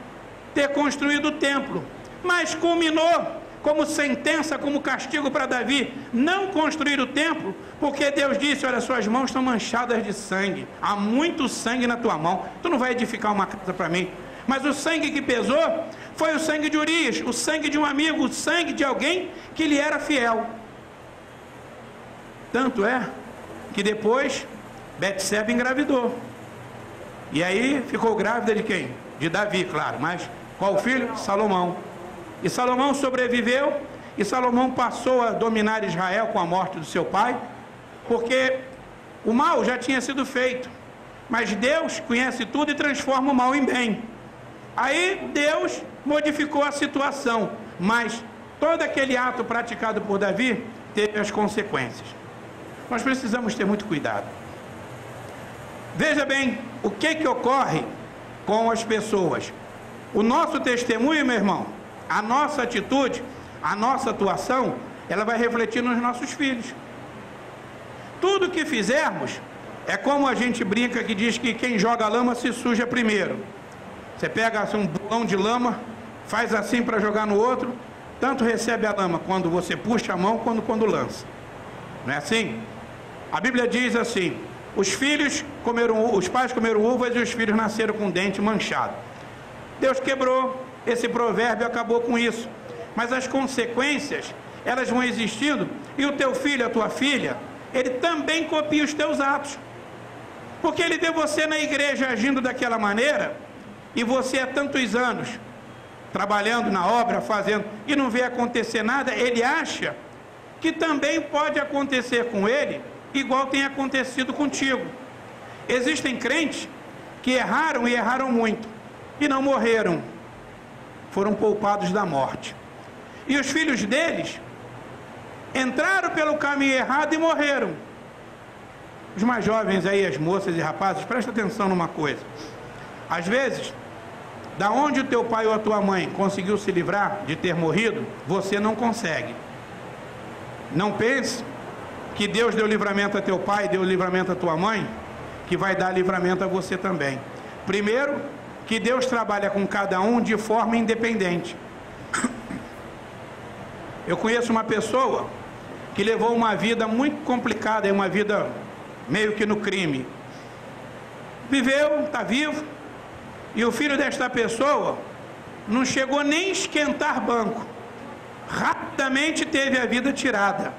ter construído o templo. Mas culminou como sentença, como castigo para Davi, não construir o templo, porque Deus disse, olha, suas mãos estão manchadas de sangue, há muito sangue na tua mão, tu não vai edificar uma casa para mim. Mas o sangue que pesou foi o sangue de Urias, o sangue de um amigo, o sangue de alguém que lhe era fiel. Tanto é que depois Betseba engravidou, e aí ficou grávida de quem? De Davi, claro, mas qual filho? Salomão. E Salomão sobreviveu, e Salomão passou a dominar Israel com a morte do seu pai, porque o mal já tinha sido feito, mas Deus conhece tudo e transforma o mal em bem. Aí Deus modificou a situação, mas todo aquele ato praticado por Davi teve as consequências. Nós precisamos ter muito cuidado. Veja bem, o que ocorre com as pessoas. O nosso testemunho, meu irmão, a nossa atitude, a nossa atuação, ela vai refletir nos nossos filhos. Tudo que fizermos, é como a gente brinca que diz que quem joga lama se suja primeiro. Você pega assim, um bolão de lama, faz assim para jogar no outro, tanto recebe a lama quando você puxa a mão, quando lança. Não é assim? A Bíblia diz assim, os pais comeram uvas e os filhos nasceram com o dente manchado. Deus quebrou esse provérbio, acabou com isso. Mas as consequências, elas vão existindo, e o teu filho, a tua filha, ele também copia os teus atos. Porque ele vê você na igreja agindo daquela maneira, e você há tantos anos trabalhando na obra, fazendo, e não vê acontecer nada, ele acha que também pode acontecer com ele, igual tem acontecido contigo. Existem crentes que erraram, e erraram muito, e não morreram, foram poupados da morte. E os filhos deles entraram pelo caminho errado e morreram. Os mais jovens aí, as moças e rapazes, presta atenção numa coisa. Às vezes, da onde o teu pai ou a tua mãe conseguiu se livrar de ter morrido, você não consegue. Não pense que Deus deu livramento a teu pai, deu livramento a tua mãe, que vai dar livramento a você também. Primeiro, que Deus trabalha com cada um de forma independente. Eu conheço uma pessoa que levou uma vida muito complicada, uma vida meio que no crime. Viveu, está vivo, e o filho desta pessoa não chegou nem a esquentar banco. Rapidamente teve a vida tirada.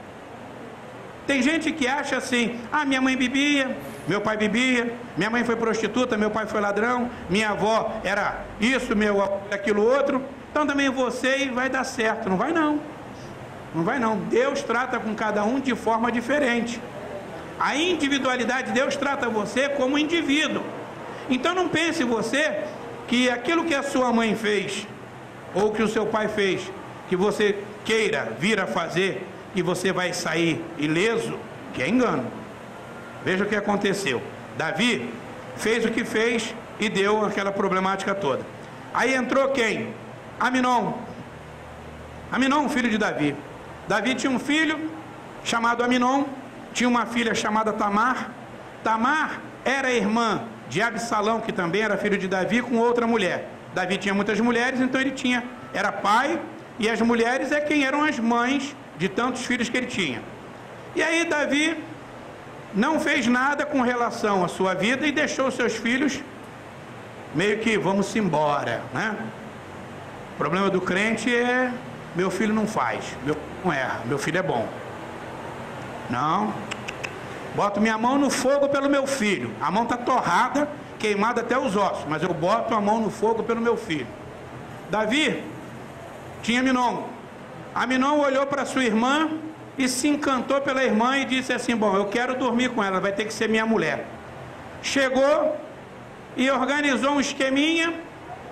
Tem gente que acha assim, minha mãe bebia, meu pai bebia, minha mãe foi prostituta, meu pai foi ladrão, minha avó era isso, meu avô era aquilo outro, então também você vai dar certo. Não vai não. Não vai não. Deus trata com cada um de forma diferente. A individualidade, Deus trata você como indivíduo. Então não pense você que aquilo que a sua mãe fez, ou que o seu pai fez, que você queira vir a fazer, e você vai sair ileso, que é engano. Veja o que aconteceu. Davi fez o que fez e deu aquela problemática toda. Aí entrou quem? Aminon. Aminon, filho de Davi. Davi tinha um filho chamado Aminon, tinha uma filha chamada Tamar. Tamar era irmã de Absalão, que também era filho de Davi, com outra mulher. Davi tinha muitas mulheres, então ele era pai, e as mulheres é quem eram as mães de tantos filhos que ele tinha. E aí Davi não fez nada com relação à sua vida e deixou seus filhos meio que vamos embora, né? O problema do crente é, meu filho não faz, meu filho não erra, meu filho é bom. Não, boto minha mão no fogo pelo meu filho, a mão está torrada, queimada até os ossos, mas eu boto a mão no fogo pelo meu filho. Davi tinha Aminon. Aminon olhou para sua irmã e se encantou pela irmã e disse assim: bom, eu quero dormir com ela, vai ter que ser minha mulher. Chegou e organizou um esqueminha,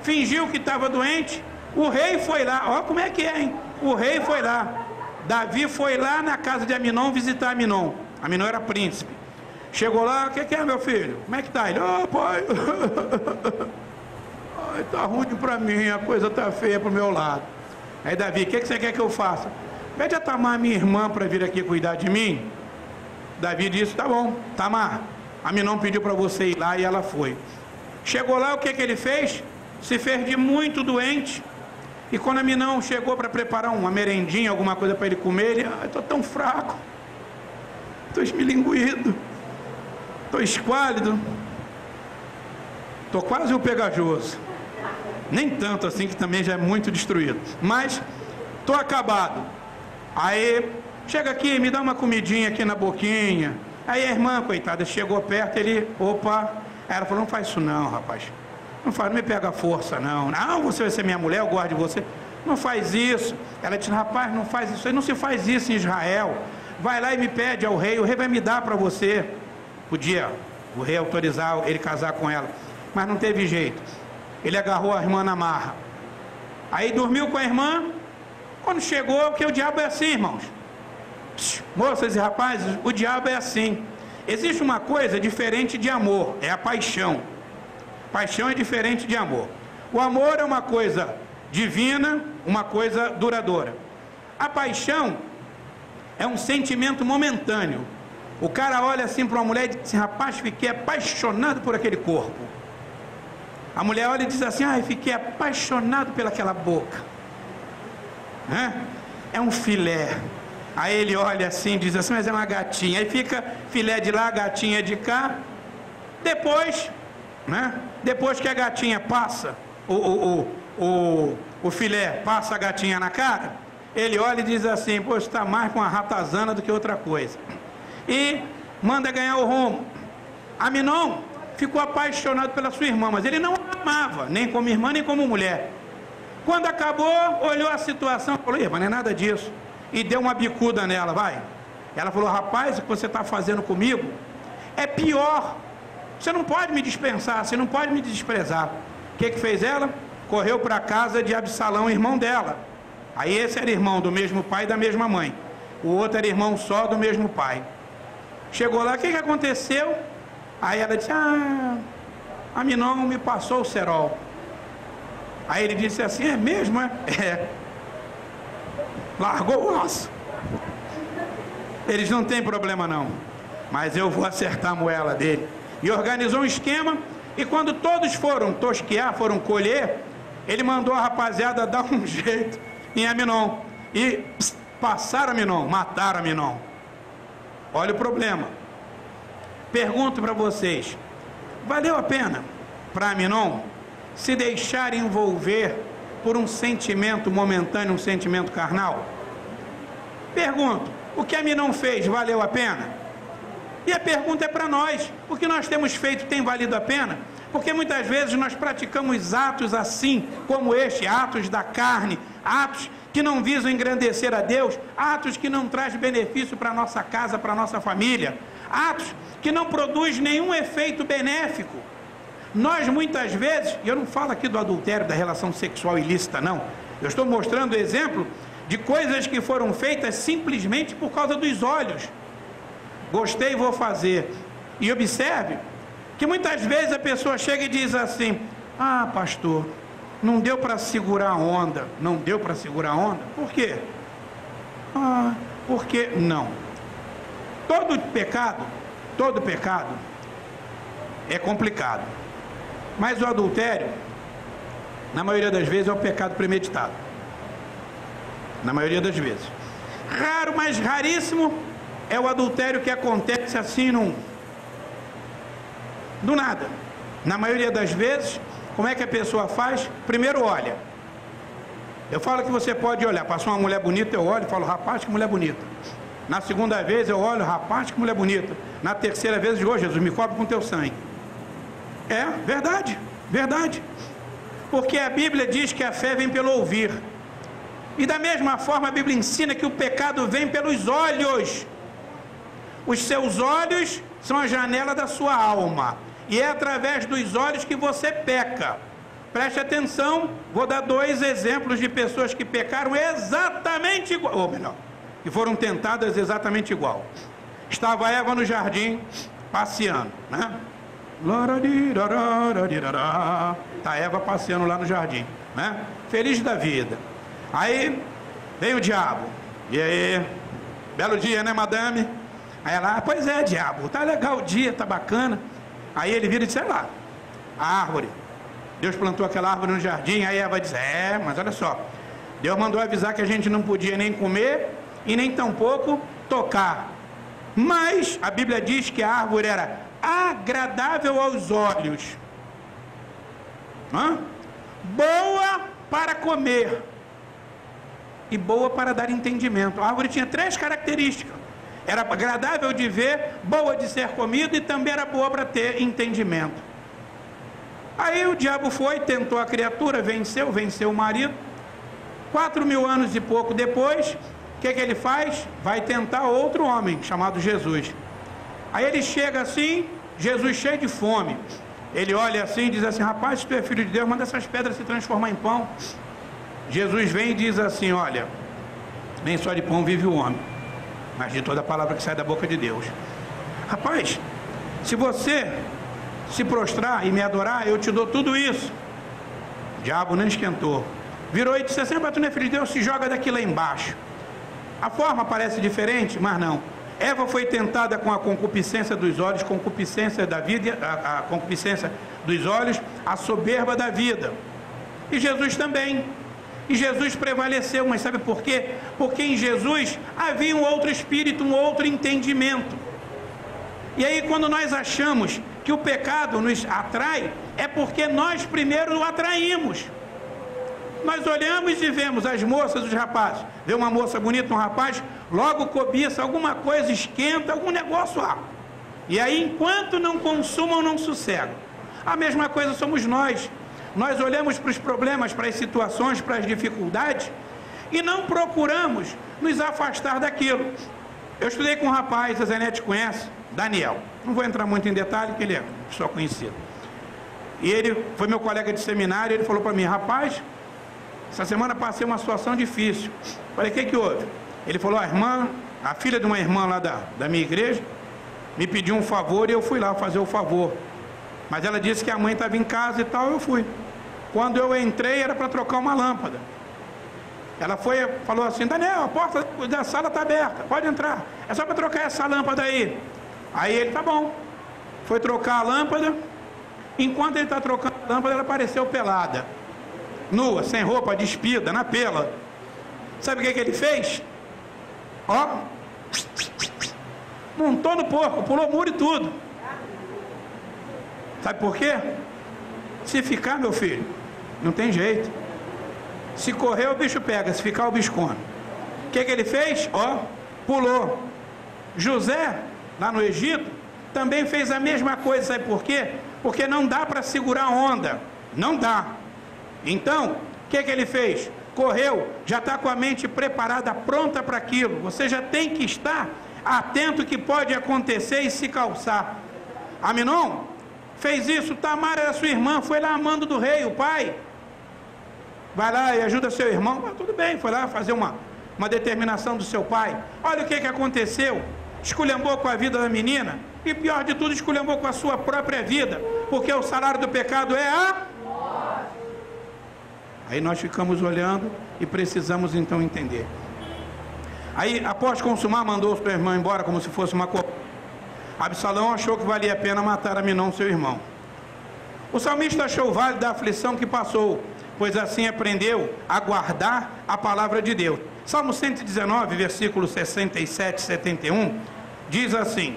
fingiu que estava doente. O rei foi lá, ó como é que é, hein? O rei foi lá. Davi foi lá na casa de Aminon visitar Aminon. Aminon era príncipe. Chegou lá: o que é, meu filho? Como é que tá? Ele: ó, pai, ai, tá ruim pra mim, a coisa tá feia pro meu lado. Aí Davi: o que você quer que eu faça? Pede a Tamar, minha irmã, para vir aqui cuidar de mim. Davi disse: tá bom, Tamar, Aminon pediu para você ir lá, e ela foi. Chegou lá, o que ele fez? Se fez de muito doente. E quando Aminon chegou para preparar uma merendinha, alguma coisa para ele comer, ele: ai, estou tão fraco, estou esmilinguido, estou esquálido, estou quase o pegajoso. Nem tanto assim, que também já é muito destruído, mas estou acabado. Aí, chega aqui, me dá uma comidinha aqui na boquinha. Aí a irmã, coitada, chegou perto, ele: opa. Aí ela falou: não faz isso não, rapaz. Não faz, não me pega a força não. Não, você vai ser minha mulher, eu gosto de você. Não faz isso. Ela disse: rapaz, não faz isso aí, não se faz isso em Israel. Vai lá e me pede ao rei, o rei vai me dar para você. Podia o rei autorizar ele casar com ela, mas não teve jeito. Ele agarrou a irmã na marra. Aí dormiu com a irmã. Quando chegou, porque o diabo é assim, irmãos. Moças e rapazes, o diabo é assim. Existe uma coisa diferente de amor, é a paixão. Paixão é diferente de amor. O amor é uma coisa divina, uma coisa duradoura. A paixão é um sentimento momentâneo. O cara olha assim para uma mulher e diz assim: rapaz, fiquei apaixonado por aquele corpo. A mulher olha e diz assim: ai, fiquei apaixonado pelaquela boca. É um filé. Aí ele olha assim e diz assim: mas é uma gatinha. Aí fica filé de lá, gatinha de cá. Depois, depois que a gatinha passa, o filé passa a gatinha na cara, ele olha e diz assim: pô, está mais com uma ratazana do que outra coisa. E manda ganhar o rumo. Aminon ficou apaixonado pela sua irmã, mas ele não a amava, nem como irmã, nem como mulher. Quando acabou, olhou a situação e falou: mas não é nada disso. E deu uma bicuda nela, vai. Ela falou: rapaz, o que você está fazendo comigo é pior. Você não pode me dispensar, você não pode me desprezar. O que fez ela? Correu para a casa de Absalão, irmão dela. Aí esse era irmão do mesmo pai e da mesma mãe. O outro era irmão só do mesmo pai. Chegou lá, o que aconteceu? Aí ela disse: Aminon me passou o cerol. Aí ele disse assim: é mesmo, é? É. Largou o osso. Eles não têm problema não, mas eu vou acertar a moela dele. E organizou um esquema. E quando todos foram tosquear, foram colher, ele mandou a rapaziada dar um jeito em Aminon. E passaram Aminon, mataram Aminon. Olha o problema. Pergunto para vocês: valeu a pena para Aminon se deixar envolver por um sentimento momentâneo, um sentimento carnal? Pergunto: o que Aminon fez valeu a pena? E a pergunta é para nós: o que nós temos feito tem valido a pena? Porque muitas vezes nós praticamos atos assim, como este, atos da carne, atos que não visam engrandecer a Deus, atos que não trazem benefício para a nossa casa, para a nossa família, atos que não produzem nenhum efeito benéfico. Nós muitas vezes, e eu não falo aqui do adultério, da relação sexual ilícita não, eu estou mostrando exemplo de coisas que foram feitas simplesmente por causa dos olhos. Gostei, vou fazer. E observe que muitas vezes a pessoa chega e diz assim: pastor, não deu para segurar a onda. Não deu para segurar a onda? Por quê? Porque não. Todo pecado é complicado. Mas o adultério, na maioria das vezes, é o pecado premeditado. Na maioria das vezes. Raro, mas raríssimo, é o adultério que acontece assim do nada. Na maioria das vezes, como é que a pessoa faz? Primeiro olha. Eu falo que você pode olhar. Passou uma mulher bonita, eu olho e falo: rapaz, que mulher bonita. Na segunda vez eu olho: rapaz, que mulher bonita. Na terceira vez eu digo: Jesus, me cobre com teu sangue. É verdade, verdade. Porque a Bíblia diz que a fé vem pelo ouvir. E da mesma forma a Bíblia ensina que o pecado vem pelos olhos. Os seus olhos são a janela da sua alma. E é através dos olhos que você peca. Preste atenção, vou dar 2 exemplos de pessoas que pecaram exatamente igual, ou melhor, que foram tentadas exatamente igual. Estava Eva no jardim, passeando, né? Está Eva passeando lá no jardim, né? Feliz da vida. Aí vem o diabo. E aí, belo dia, né, madame? Aí ela, pois é, diabo, tá legal o dia, tá bacana. Aí ele vira e diz, sei lá, a árvore. Deus plantou aquela árvore no jardim. Aí Eva diz, mas olha só, Deus mandou avisar que a gente não podia nem comer e nem tampouco tocar. Mas a Bíblia diz que a árvore era agradável aos olhos, boa para comer e boa para dar entendimento. A árvore tinha 3 características: era agradável de ver, boa de ser comida e também era boa para ter entendimento. Aí o diabo foi, tentou a criatura, venceu o marido. 4.000 anos e pouco depois, o que ele faz? Vai tentar outro homem chamado Jesus. Aí ele chega assim, Jesus cheio de fome. Ele olha assim e diz assim, rapaz, se tu é filho de Deus, manda essas pedras se transformar em pão. Jesus vem e diz assim, olha, nem só de pão vive o homem, mas de toda a palavra que sai da boca de Deus. Rapaz, se você se prostrar e me adorar, eu te dou tudo isso. O diabo não esquentou. Virou e disse assim, tu não é filho de Deus, se joga daqui lá embaixo. A forma parece diferente, mas não. Eva foi tentada com a concupiscência dos olhos, concupiscência da vida, a concupiscência dos olhos, a soberba da vida. E Jesus também. E Jesus prevaleceu, mas sabe por quê? Porque em Jesus havia um outro espírito, um outro entendimento. E aí quando nós achamos que o pecado nos atrai, é porque nós primeiro o atraímos. Nós olhamos e vemos as moças, os rapazes. Vê uma moça bonita, um rapaz, logo cobiça, alguma coisa esquenta, algum negócio lá. E aí, enquanto não consumam, não sossegam. A mesma coisa somos nós. Nós olhamos para os problemas, para as situações, para as dificuldades e não procuramos nos afastar daquilo. Eu estudei com um rapaz, a Zenete conhece, Daniel. Não vou entrar muito em detalhe, porque ele é pessoa conhecida. E ele foi meu colega de seminário, ele falou para mim, rapaz, essa semana passei uma situação difícil. Falei, o que houve? Ele falou, a filha de uma irmã lá da minha igreja, me pediu um favor e eu fui lá fazer o favor. Mas ela disse que a mãe estava em casa e tal, eu fui. Quando eu entrei, era para trocar uma lâmpada. Ela falou assim, Daniel, a porta da sala está aberta, pode entrar. É só para trocar essa lâmpada aí. Aí ele, tá bom. Foi trocar a lâmpada. Enquanto ele está trocando a lâmpada, ela apareceu pelada. Nua, sem roupa, despida, na pela. Sabe o que ele fez? Montou no porco, pulou muro e tudo. Sabe por quê? Se ficar, meu filho, não tem jeito. Se correr, o bicho pega, se ficar, o bicho come. O que ele fez? Pulou. José, lá no Egito, também fez a mesma coisa. Sabe por quê? Porque não dá para segurar a onda. Não dá. Então, o que ele fez? Correu, já está com a mente preparada, pronta para aquilo. Você já tem que estar atento que pode acontecer e se calçar. Aminon fez isso. Tamar era sua irmã, foi lá amando do rei, o pai. Vai lá e ajuda seu irmão. Tudo bem, foi lá fazer uma determinação do seu pai. Olha o que aconteceu. Esculhambou com a vida da menina. E pior de tudo, esculhambou com a sua própria vida. Porque o salário do pecado é a... Aí nós ficamos olhando e precisamos então entender. Aí, após consumar, mandou o seu irmão embora como se fosse uma coisa. Absalão achou que valia a pena matar Aminon, seu irmão. O salmista achou válido a aflição que passou, pois assim aprendeu a guardar a palavra de Deus. Salmo 119, versículos 67 e 71, diz assim: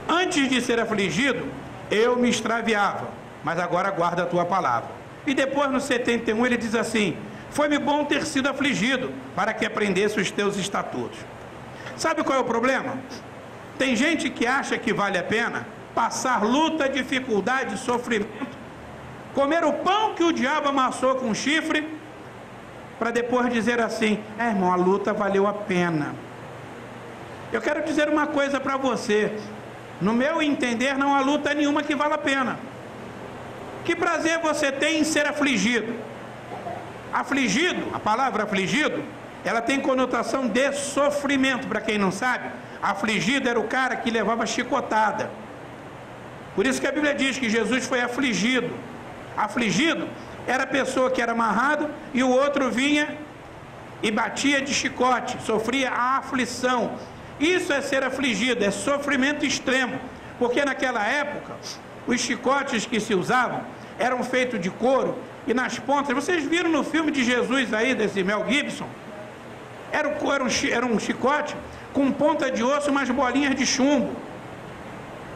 antes de ser afligido, eu me extraviava, mas agora guarda a tua palavra. E depois no 71 ele diz assim: foi-me bom ter sido afligido, para que aprendesse os teus estatutos. Sabe qual é o problema? Tem gente que acha que vale a pena passar luta, dificuldade, sofrimento, comer o pão que o diabo amassou com chifre, para depois dizer assim: irmão, a luta valeu a pena. Eu quero dizer uma coisa para você: no meu entender, não há luta nenhuma que vale a pena. Que prazer você tem em ser afligido? Afligido, a palavra afligido, ela tem conotação de sofrimento. Para quem não sabe, afligido era o cara que levava chicotada. Por isso que a Bíblia diz que Jesus foi afligido. Afligido era a pessoa que era amarrado e o outro vinha e batia de chicote, sofria a aflição. Isso é ser afligido, é sofrimento extremo, porque naquela época os chicotes que se usavam eram feitos de couro e nas pontas, vocês viram no filme de Jesus aí, desse Mel Gibson, era um chicote com ponta de osso e umas bolinhas de chumbo.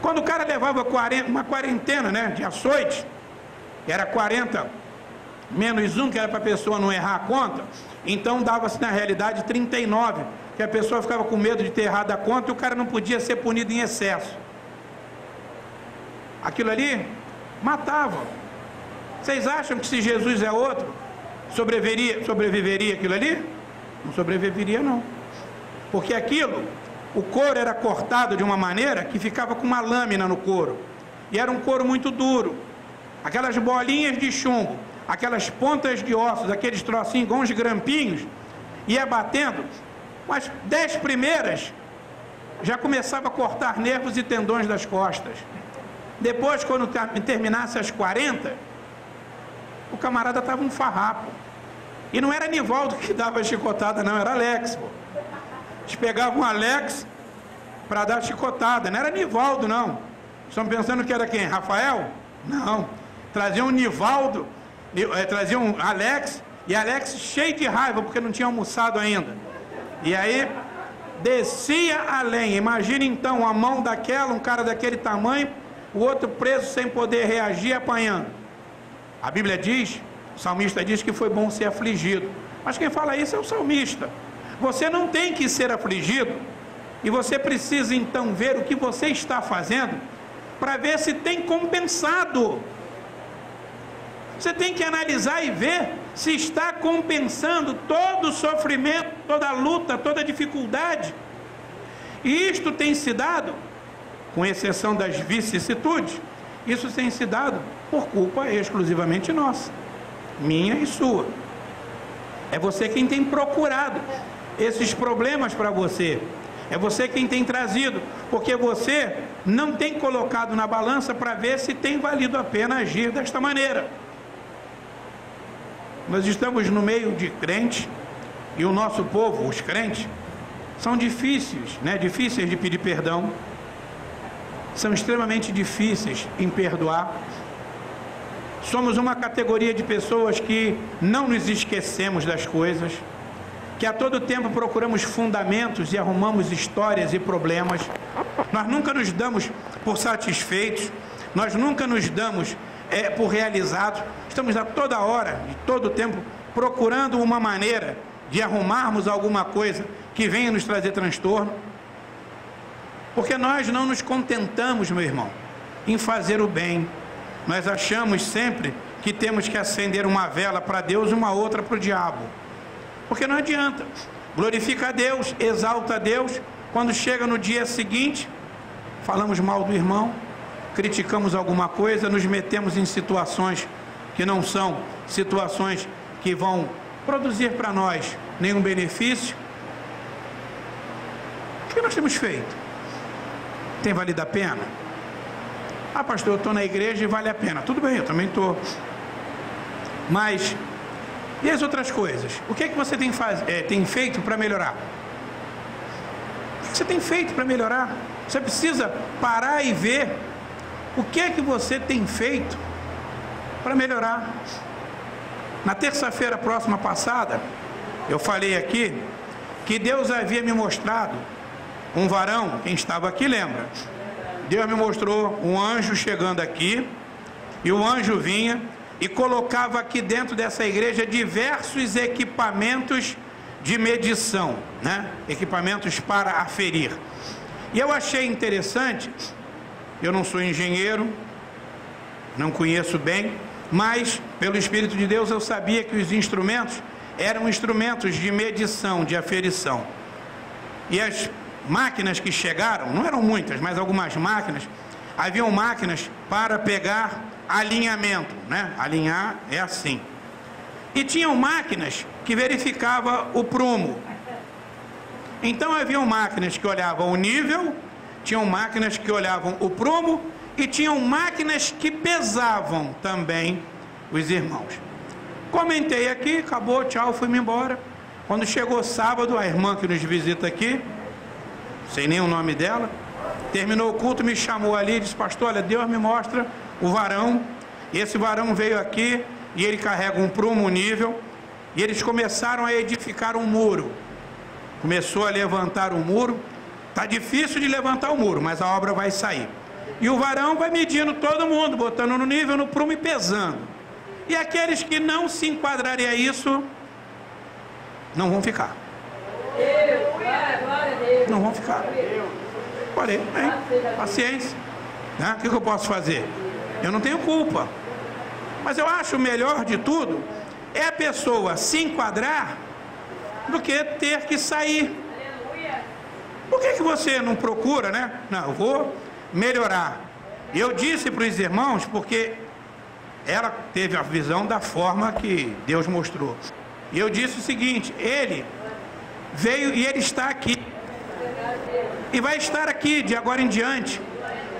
Quando o cara levava uma quarentena, né, de açoite, era 40 menos 1, que era para a pessoa não errar a conta, então dava-se na realidade 39, que a pessoa ficava com medo de ter errado a conta e o cara não podia ser punido em excesso. Aquilo ali matava. Vocês acham que se Jesus é outro, sobreviveria aquilo ali? Não sobreviveria não. Porque aquilo, o couro era cortado de uma maneira que ficava com uma lâmina no couro. E era um couro muito duro. Aquelas bolinhas de chumbo, aquelas pontas de ossos, aqueles trocinhos com uns grampinhos, ia batendo, as 10 primeiras já começava a cortar nervos e tendões das costas. Depois, quando terminasse as 40, o camarada estava um farrapo. E não era Nivaldo que dava a chicotada, não, era Alex. Pô. Eles pegavam Alex para dar chicotada, não era Nivaldo, não. Estão pensando que era quem? Rafael? Não. Traziam um Nivaldo, traziam um Alex, e Alex cheio de raiva, porque não tinha almoçado ainda. E aí, descia a lenha. Imagina então a mão daquela, um cara daquele tamanho, o outro preso sem poder reagir, apanhando. A Bíblia diz, o salmista diz que foi bom ser afligido. Mas quem fala isso é o salmista. Você não tem que ser afligido, e você precisa então ver o que você está fazendo, para ver se tem compensado. Você tem que analisar e ver se está compensando todo o sofrimento, toda a luta, toda a dificuldade. E isto tem se dado, com exceção das vicissitudes, isso tem se dado por culpa exclusivamente nossa, minha e sua. É você quem tem procurado esses problemas para você. É você quem tem trazido, porque você não tem colocado na balança para ver se tem valido a pena agir desta maneira. Nós estamos no meio de crentes, e o nosso povo, os crentes, são difíceis, né? Difíceis de pedir perdão, são extremamente difíceis em perdoar. Somos uma categoria de pessoas que não nos esquecemos das coisas, que a todo tempo procuramos fundamentos e arrumamos histórias e problemas. Nós nunca nos damos por satisfeitos, nós nunca nos damos por realizados. Estamos a toda hora, de todo tempo, procurando uma maneira de arrumarmos alguma coisa que venha nos trazer transtorno. Porque nós não nos contentamos, meu irmão, em fazer o bem. Nós achamos sempre que temos que acender uma vela para Deus e uma outra para o diabo. Porque não adianta. Glorifica a Deus, exalta a Deus. Quando chega no dia seguinte, falamos mal do irmão, criticamos alguma coisa, nos metemos em situações que não são situações que vão produzir para nós nenhum benefício. O que nós temos feito? Tem valido a pena? Ah, pastor, eu estou na igreja e vale a pena. Tudo bem, eu também estou. Mas, e as outras coisas? O que é que você tem feito para melhorar? O que você tem feito para melhorar? Você precisa parar e ver o que é que você tem feito para melhorar. Na terça-feira próxima passada, eu falei aqui que Deus havia me mostrado um varão, quem estava aqui lembra. Deus me mostrou um anjo chegando aqui, e o anjo vinha e colocava aqui dentro dessa igreja diversos equipamentos de medição, né? Equipamentos para aferir. E eu achei interessante, eu não sou engenheiro, não conheço bem, mas pelo Espírito de Deus eu sabia que os instrumentos eram instrumentos de medição, de aferição. E as máquinas que chegaram, não eram muitas, mas algumas máquinas, haviam máquinas para pegar alinhamento, né? Alinhar é assim. E tinham máquinas que verificavam o prumo. Então haviam máquinas que olhavam o nível, tinham máquinas que olhavam o prumo e tinham máquinas que pesavam também os irmãos. Comentei aqui, acabou, tchau, fui-me embora. Quando chegou sábado, a irmã que nos visita aqui, sem nem o nome dela, terminou o culto, me chamou ali e disse: pastor, olha, Deus me mostra o varão, e esse varão veio aqui e ele carrega um prumo, um nível, e eles começaram a edificar um muro. Começou a levantar o muro. Está difícil de levantar o muro, mas a obra vai sair. E o varão vai medindo todo mundo, botando no nível, no prumo e pesando. E aqueles que não se enquadrarem a isso, não vão ficar. Não vão ficar. Falei, bem, paciência. Né? O que eu posso fazer? Eu não tenho culpa. Mas eu acho o melhor de tudo é a pessoa se enquadrar do que ter que sair. Por que você não procura, né? Não, eu vou melhorar. Eu disse para os irmãos, porque ela teve a visão da forma que Deus mostrou. E eu disse o seguinte: ele veio e ele está aqui. E vai estar aqui de agora em diante.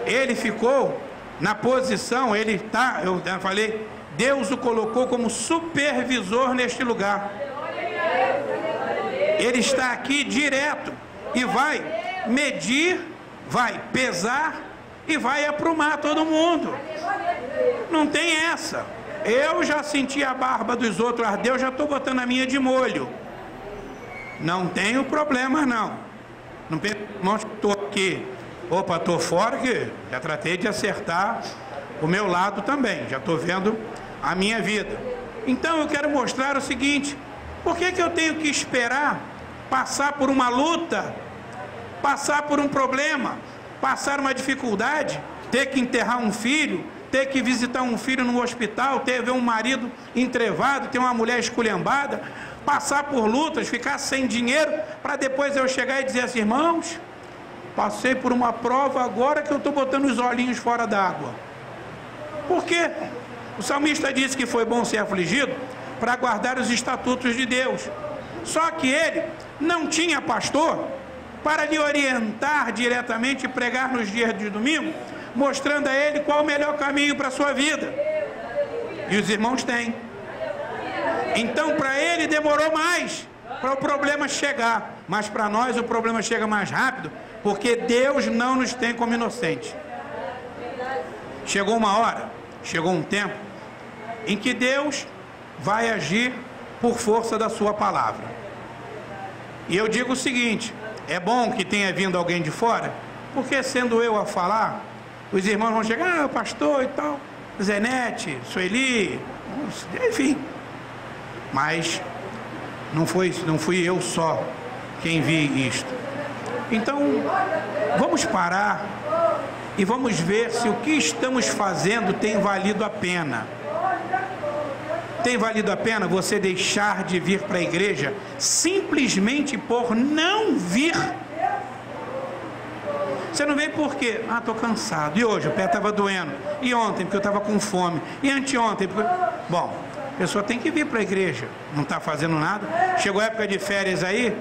Ele ficou na posição, ele está, eu falei, Deus o colocou como supervisor neste lugar. Ele está aqui direto e vai medir, vai pesar e vai aprumar todo mundo. Não tem essa. Eu já senti a barba dos outros arder, eu já estou botando a minha de molho. Não tenho problema não. Não penso, irmãos, que estou aqui. Opa, estou fora, que já tratei de acertar o meu lado também. Já estou vendo a minha vida. Então eu quero mostrar o seguinte: por que eu tenho que esperar passar por uma luta, passar por um problema, passar uma dificuldade, ter que enterrar um filho, ter que visitar um filho no hospital, ter ver um marido entrevado, ter uma mulher esculhambada, passar por lutas, ficar sem dinheiro, para depois eu chegar e dizer assim: irmãos, passei por uma prova, agora que eu estou botando os olhinhos fora d'água. Por quê? O salmista disse que foi bom ser afligido para guardar os estatutos de Deus. Só que ele não tinha pastor para lhe orientar diretamente e pregar nos dias de domingo, mostrando a ele qual o melhor caminho para a sua vida. E os irmãos têm. Então para ele demorou mais para o problema chegar, mas para nós o problema chega mais rápido, porque Deus não nos tem como inocente. Chegou uma hora, chegou um tempo em que Deus vai agir por força da sua palavra. E eu digo o seguinte: é bom que tenha vindo alguém de fora, porque sendo eu a falar, os irmãos vão chegar: ah, pastor e tal, Zenete, Sueli, enfim. Mas não fui eu só quem vi isto. Então, vamos parar e vamos ver se o que estamos fazendo tem valido a pena. Tem valido a pena você deixar de vir para a igreja simplesmente por não vir? Você não veio por quê? Ah, estou cansado. E hoje o pé estava doendo. E ontem porque eu estava com fome. E anteontem porque... Bom, a pessoa tem que vir para a igreja. Não está fazendo nada. Chegou a época de férias aí,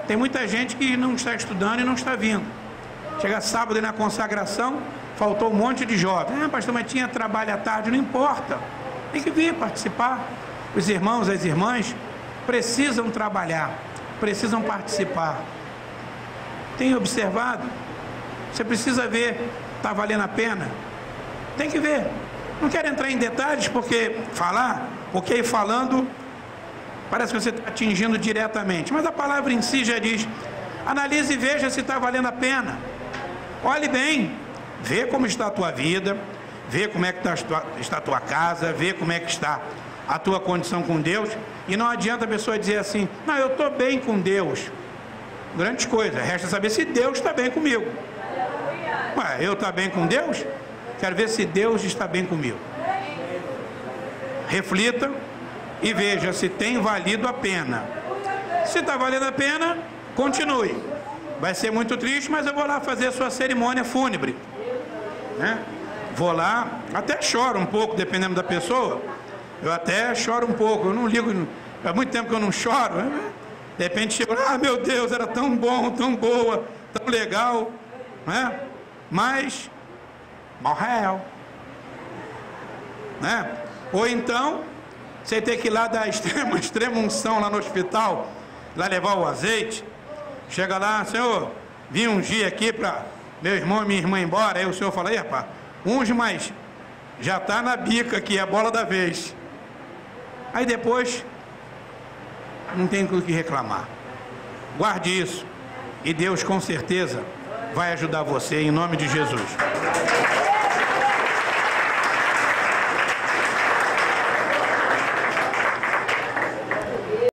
tem muita gente que não está estudando e não está vindo. Chega sábado e na consagração, faltou um monte de jovens. Ah, pastor, mas tinha trabalho à tarde. Não importa. Tem que vir participar. Os irmãos, as irmãs precisam trabalhar, precisam participar. Tem observado? Você precisa ver, está valendo a pena? Tem que ver. Não quero entrar em detalhes, porque falando, parece que você está atingindo diretamente. Mas a palavra em si já diz: analise e veja se está valendo a pena. Olhe bem, vê como está a tua vida, vê como é que está a tua casa, vê como é que está a tua condição com Deus. E não adianta a pessoa dizer assim: não, eu estou bem com Deus. Grande coisa, resta saber se Deus está bem comigo. Ué, eu estou bem com Deus? Quero ver se Deus está bem comigo. Reflita e veja se tem valido a pena. Se está valendo a pena, continue. Vai ser muito triste, mas eu vou lá fazer a sua cerimônia fúnebre, né? Vou lá, até choro um pouco, dependendo da pessoa. Eu até choro um pouco, eu não ligo, há muito tempo que eu não choro, né? De repente chego, meu Deus, era tão bom, tão boa, tão legal, né? Mas morreu, né? Ou então você tem que ir lá dar extrema unção lá no hospital, lá levar o azeite. Chega lá, Senhor, vim ungir aqui para meu irmão e minha irmã ir embora. Aí o Senhor fala, aí rapaz, unge, mas já está na bica aqui, é a bola da vez. Aí depois não tem o que reclamar. Guarde isso e Deus com certeza vai ajudar você em nome de Jesus.